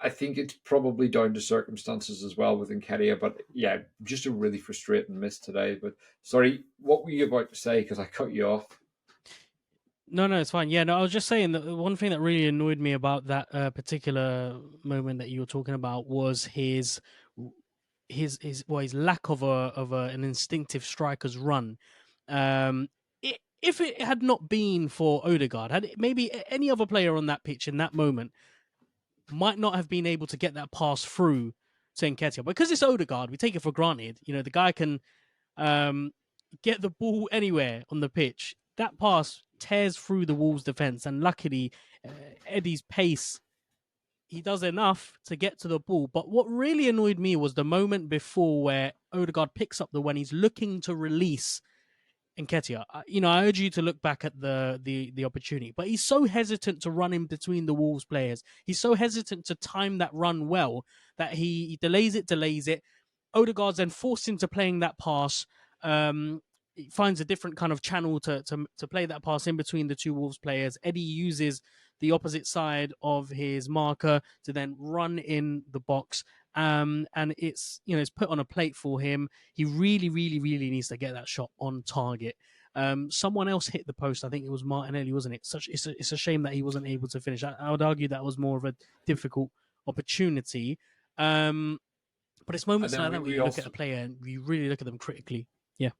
I think it's probably down to circumstances as well with Nketiah. But yeah, just a really frustrating miss today. But sorry, what were you about to say? Because I cut you off. No, it's fine. Yeah, no, I was just saying that one thing that really annoyed me about that particular moment that you were talking about was his lack of an instinctive striker's run. It if it had not been for Odegaard, had maybe any other player on that pitch in that moment might not have been able to get that pass through to Nketiah. Because it's Odegaard, we take it for granted. You know, the guy can get the ball anywhere on the pitch. That pass tears through the Wolves' defence, and luckily, Eddie's pace, he does enough to get to the ball. But what really annoyed me was the moment before where Odegaard picks up when he's looking to release Nketiah. I urge you to look back at the opportunity, but he's so hesitant to run in between the Wolves players. He's so hesitant to time that run well that he delays it. Odegaard's then forced into playing that pass. He finds a different kind of channel to play that pass in between the two Wolves players. Eddie uses the opposite side of his marker to then run in the box. And it's put on a plate for him. He really, really, really needs to get that shot on target. Someone else hit the post. I think it was Martinelli, wasn't it? It's a shame that he wasn't able to finish. I would argue that was more of a difficult opportunity. But it's moments like that where you look at a player and you really look at them critically. Yeah.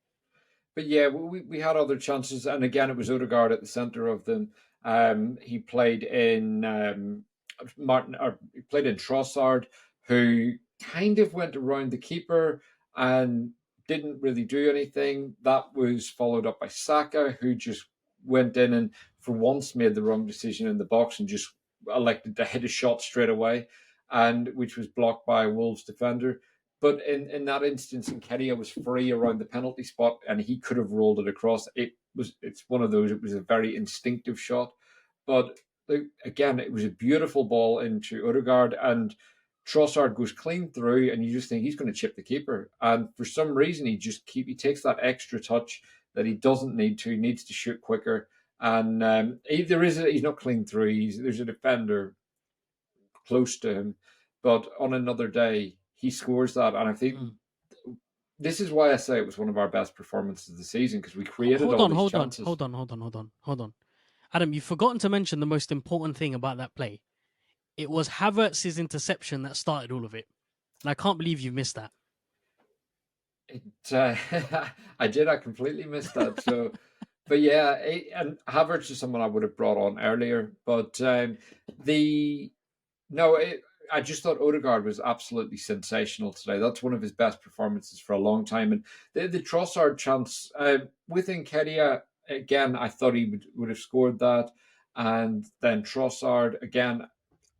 But yeah, we had other chances, and again, it was Odegaard at the centre of them. He played in Trossard, who kind of went around the keeper and didn't really do anything. That was followed up by Saka, who just went in and for once made the wrong decision in the box and just elected to hit a shot straight away, and which was blocked by a Wolves defender. But in that instance, Nketiah was free around the penalty spot, and he could have rolled it across. It's one of those. It was a very instinctive shot, but again, it was a beautiful ball into Odegaard, and Trossard goes clean through, and you just think he's going to chip the keeper. And for some reason, he takes that extra touch that he doesn't need to. He needs to shoot quicker, and he's not clean through. There's a defender close to him, but on another day, he scores that, and I think this is why I say it was one of our best performances of the season, because we created all these chances. Hold on. Adam, you've forgotten to mention the most important thing about that play. It was Havertz's interception that started all of it, and I can't believe you missed that. I did. I completely missed that. So, but yeah, and Havertz is someone I would have brought on earlier, but I just thought Odegaard was absolutely sensational today. That's one of his best performances for a long time. And the Trossard chance with Nketiah, again, I thought he would have scored that. And then Trossard, again,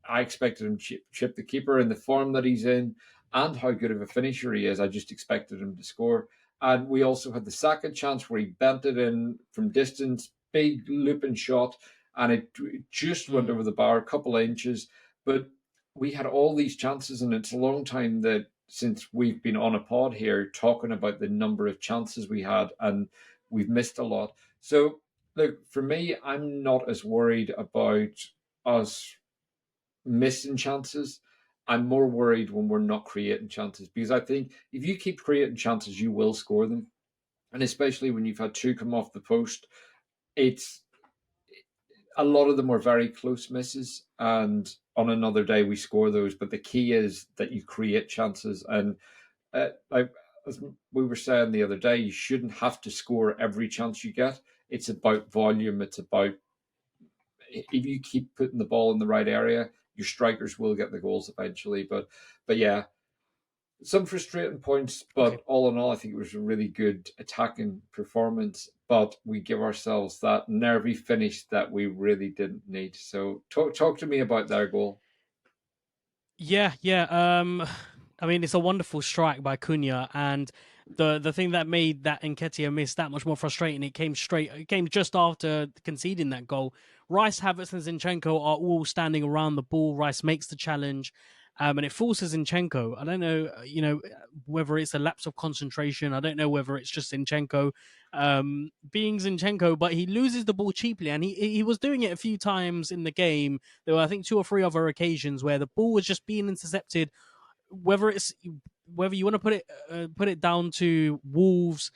I expected him to chip the keeper in the form that he's in and how good of a finisher he is. I just expected him to score. And we also had the Saka chance where he bent it in from distance, big looping shot, and it just went over the bar a couple of inches. But we had all these chances, and it's a long time since we've been on a pod here talking about the number of chances we had, and we've missed a lot. So, look, for me, I'm not as worried about us missing chances. I'm more worried when we're not creating chances, because I think if you keep creating chances, you will score them. And especially when you've had two come off the post, a lot of them were very close misses, and on another day we score those. But the key is that you create chances, and as we were saying the other day, you shouldn't have to score every chance you get. It's about volume. It's about, if you keep putting the ball in the right area, your strikers will get the goals eventually. But yeah, some frustrating points, but all in all, I think it was a really good attacking performance. But we give ourselves that nervy finish that we really didn't need. So talk to me about their goal. Yeah. I mean, it's a wonderful strike by Cunha, and the thing that made that Nketiah miss that much more frustrating, it came just after conceding that goal. Rice, Havertz, and Zinchenko are all standing around the ball. Rice makes the challenge, and it forces Zinchenko. I don't know, whether it's a lapse of concentration. I don't know whether it's just Zinchenko being Zinchenko, but he loses the ball cheaply, and he was doing it a few times in the game. There were, I think, 2 or 3 other occasions where the ball was just being intercepted. Whether you want to put it down to Wolves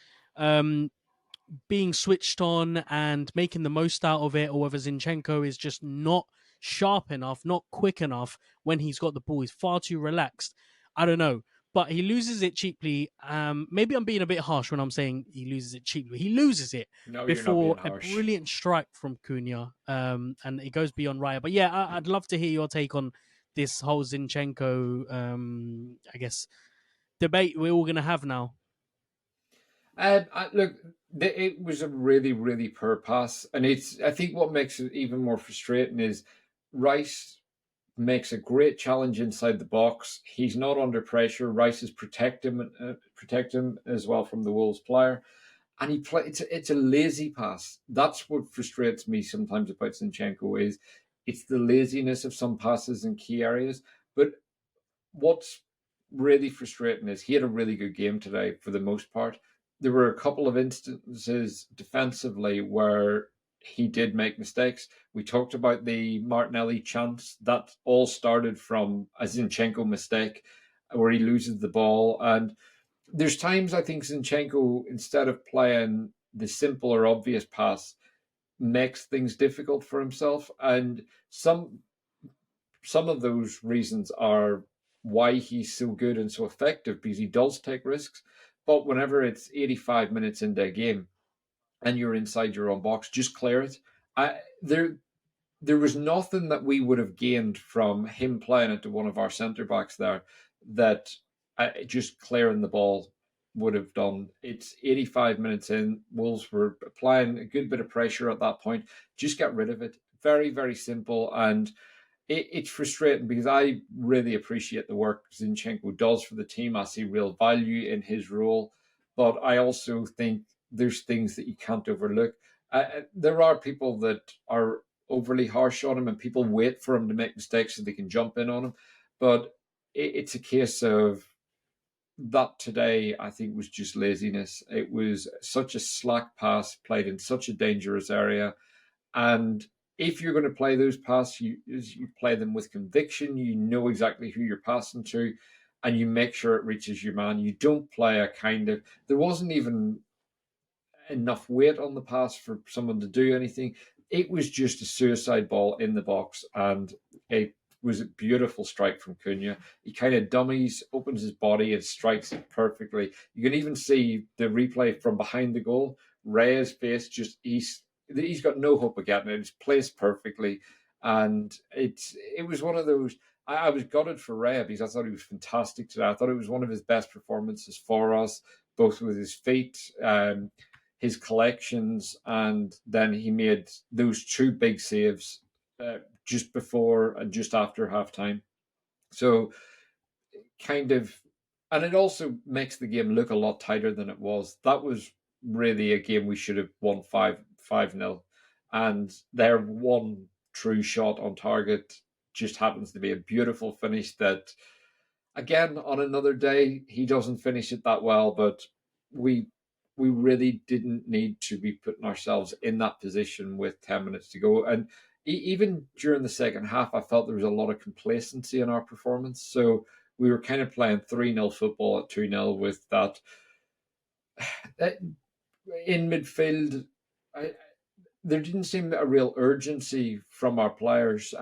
being switched on and making the most out of it, or whether Zinchenko is just not sharp enough, not quick enough when he's got the ball. He's far too relaxed. I don't know. but he loses it cheaply. Maybe I'm being a bit harsh when I'm saying he loses it cheaply. He loses it No, you're not being before a harsh. brilliant strike from Cunha, and it goes beyond Raya. But yeah, I'd love to hear your take on this whole Zinchenko, I guess, debate we're all going to have now. Look, it was a really, really poor pass, and I think what makes it even more frustrating is Rice makes a great challenge inside the box. He's not under pressure. Rice is protect him as well from the Wolves player, and it's a lazy pass. That's what frustrates me sometimes about Zinchenko is it's the laziness of some passes in key areas. But what's really frustrating is he had a really good game today for the most part. There were a couple of instances defensively where he did make mistakes. We talked about the Martinelli chance. That all started from a Zinchenko mistake where he loses the ball. And there's times I think Zinchenko, instead of playing the simple or obvious pass, makes things difficult for himself. And some of those reasons are why he's so good and so effective because he does take risks. But whenever it's 85 minutes into a game and you're inside your own box, just clear it. There was nothing that we would have gained from him playing it to one of our centre backs there that just clearing the ball would have done. It's 85 minutes in. Wolves were applying a good bit of pressure at that point. Just get rid of it. Very, very simple. And it's frustrating because I really appreciate the work Zinchenko does for the team. I see real value in his role, but I also think there's things that you can't overlook. There are people that are overly harsh on him, and people wait for him to make mistakes so they can jump in on him. But it's a case of that today, I think, was just laziness. It was such a slack pass played in such a dangerous area, and if you're going to play those passes, you play them with conviction. You know exactly who you're passing to, and you make sure it reaches your man. You don't play a kind of. There wasn't even enough weight on the pass for someone to do anything. It was just a suicide ball in the box, and it was a beautiful strike from Cunha. He kind of dummies, opens his body, and strikes it perfectly. You can even see the replay from behind the goal. Raya's face he's got no hope of getting it. It's placed perfectly, and it was one of those. I was gutted for Raya because I thought he was fantastic today. I thought it was one of his best performances for us, both with his feet, his collections, and then he made those two big saves just before and just after halftime. So kind of, and it also makes the game look a lot tighter than it was. That was really a game we should have won 5-0, and their one true shot on target just happens to be a beautiful finish that, again, on another day he doesn't finish it that well, but we really didn't need to be putting ourselves in that position with 10 minutes to go. And even during the second half, I felt there was a lot of complacency in our performance. So we were kind of playing 3-0 football at 2-0 with that. In midfield, there didn't seem a real urgency from our players.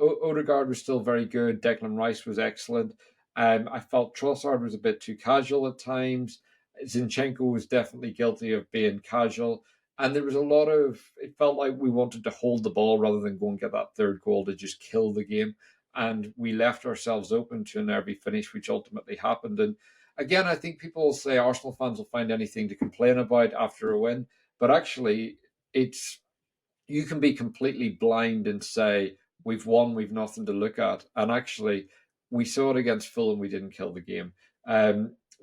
Odegaard was still very good. Declan Rice was excellent. I felt Trossard was a bit too casual at times. Zinchenko was definitely guilty of being casual. And there was a lot of, it felt like we wanted to hold the ball rather than go and get that third goal to just kill the game. And we left ourselves open to an early finish, which ultimately happened. And again, I think people will say Arsenal fans will find anything to complain about after a win. But actually, you can be completely blind and say, we've won, we've nothing to look at. And actually, we saw it against Fulham, we didn't kill the game.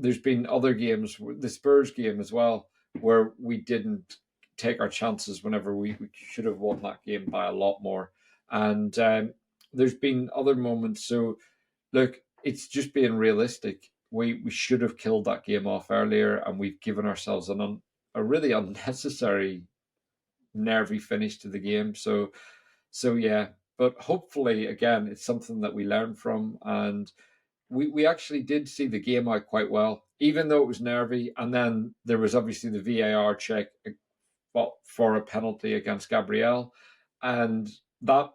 There's been other games, the Spurs game as well, where we didn't take our chances whenever we should have won that game by a lot more. And there's been other moments. So, look, it's just being realistic. We should have killed that game off earlier, and we've given ourselves a really unnecessary, nervy finish to the game. So yeah. But hopefully, again, it's something that we learn from, and we actually did see the game out quite well, even though it was nervy. And then there was obviously the VAR check for a penalty against Gabriel, and that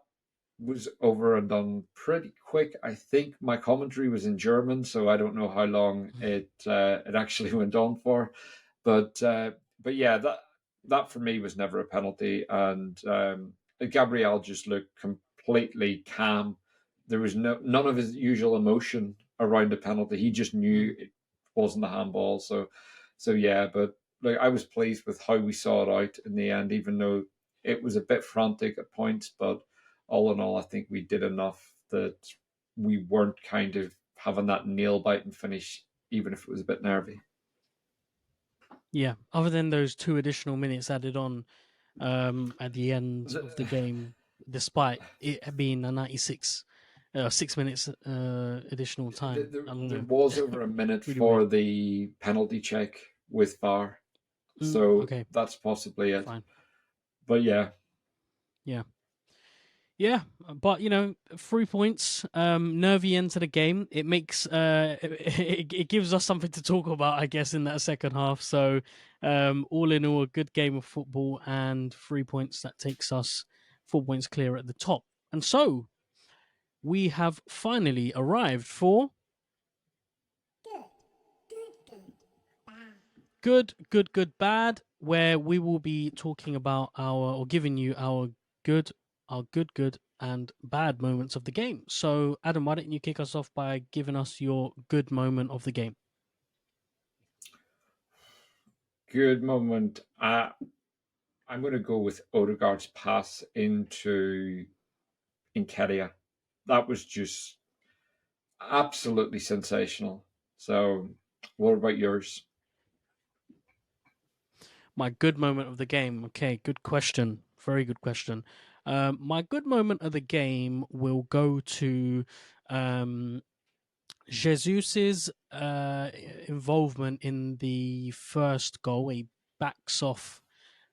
was over and done pretty quick. I think my commentary was in German, so I don't know how long it actually went on for. But yeah, that for me was never a penalty, and Gabriel just looked completely calm. There was none of his usual emotion around the penalty. He just knew it wasn't a handball. So yeah, but like I was pleased with how we saw it out in the end, even though it was a bit frantic at points. But all in all, I think we did enough that we weren't kind of having that nail biting finish, even if it was a bit nervy. Yeah, other than those 2 additional minutes added on at the end of the game, despite it being a 96 6 minutes additional time. There was over a minute Really for weird. the penalty check with VAR, so okay. that's possibly it. Fine. But yeah. Yeah, but 3 points, nervy end to the game. It makes it gives us something to talk about, I guess, in that second half. So, all in all, a good game of football and 3 points that takes us 4 points clear at the top. And so, we have finally arrived for good, bad, where we will be talking about giving you our good, and bad moments of the game. So, Adam, why don't you kick us off by giving us your good moment of the game? Good moment. I'm going to go with Odegaard's pass into Nketiah. That was just absolutely sensational. So, what about yours? My good moment of the game. Okay, good question. Very good question. My good moment of the game will go to Jesus's involvement in the first goal. He backs off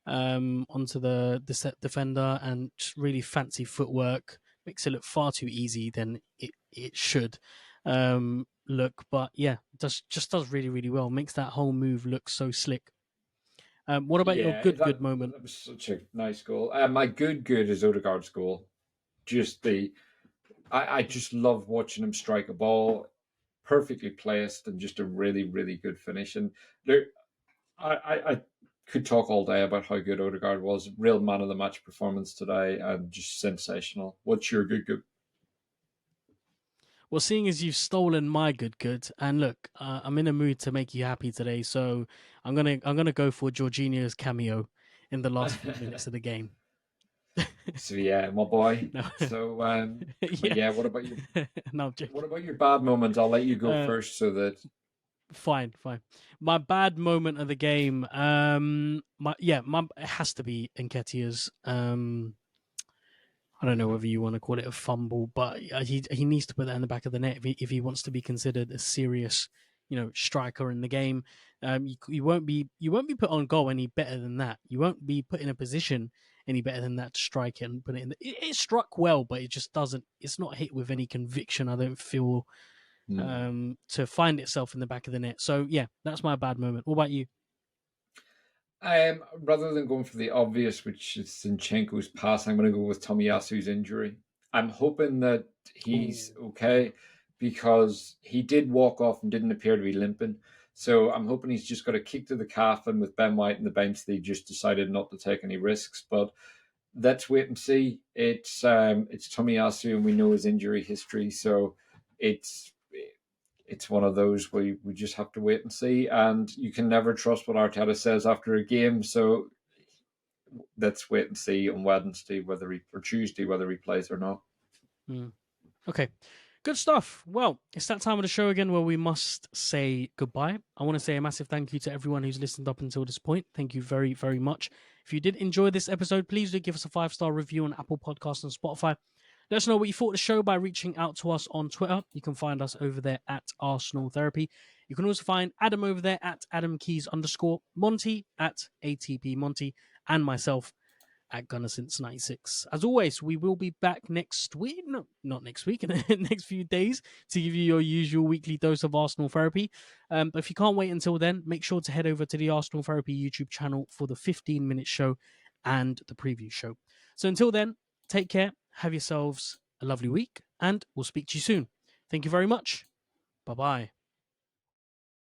onto the defender and really fancy footwork. Makes it look far too easy than it should look. But yeah, just does really, really well. Makes that whole move look so slick. What about your good moment? That was such a nice goal. My good is Odegaard's goal. Just I just love watching him strike a ball, perfectly placed, and just a really, really good finish. And there, I could talk all day about how good Odegaard was. Real man of the match performance today, and just sensational. What's your good? Well, seeing as you've stolen my good, and look, I'm in a mood to make you happy today, so I'm gonna go for Jorginho's cameo in the last few minutes of the game. So yeah, my boy. No. So yeah. What about you? No, what about your bad moment? I'll let you go first, so that. Fine. My bad moment of the game. It has to be Nketiah's. I don't know whether you want to call it a fumble, but he needs to put that in the back of the net if he wants to be considered a serious, striker in the game. You won't be put on goal any better than that. You won't be put in a position any better than that to strike it and put it in. It struck well, but it just doesn't. It's not hit with any conviction. I don't feel to find itself in the back of the net. So yeah, that's my bad moment. What about you? Rather than going for the obvious, which is Zinchenko's pass, I'm going to go with Tomiyasu's injury. I'm hoping that he's okay, because he did walk off and didn't appear to be limping. So I'm hoping he's just got a kick to the calf, and with Ben White in the bench, they just decided not to take any risks. But let's wait and see. It's Tomiyasu, and we know his injury history, so it's one of those we just have to wait and see. And you can never trust what Arteta says after a game, so let's wait and see on Wednesday or Tuesday whether he plays or not. Okay. Good stuff. Well, it's that time of the show again where we must say goodbye. I want to say a massive thank you to everyone who's listened up until this point. Thank you very, very much. If you did enjoy this episode, please do give us a 5-star review on Apple Podcasts and Spotify. Let us know what you thought of the show by reaching out to us on Twitter. You can find us over there at Arsenal Therapy. You can also find Adam over there at AdamKeys_, Monty at ATP Monty, and myself at Gunner Since 96. As always, we will be back next week. No, not next week, in the next few days to give you your usual weekly dose of Arsenal Therapy. But if you can't wait until then, make sure to head over to the Arsenal Therapy YouTube channel for the 15-minute show and the preview show. So until then, take care. have yourselves a lovely week, and we'll speak to you soon. Thank you very much. Bye-bye.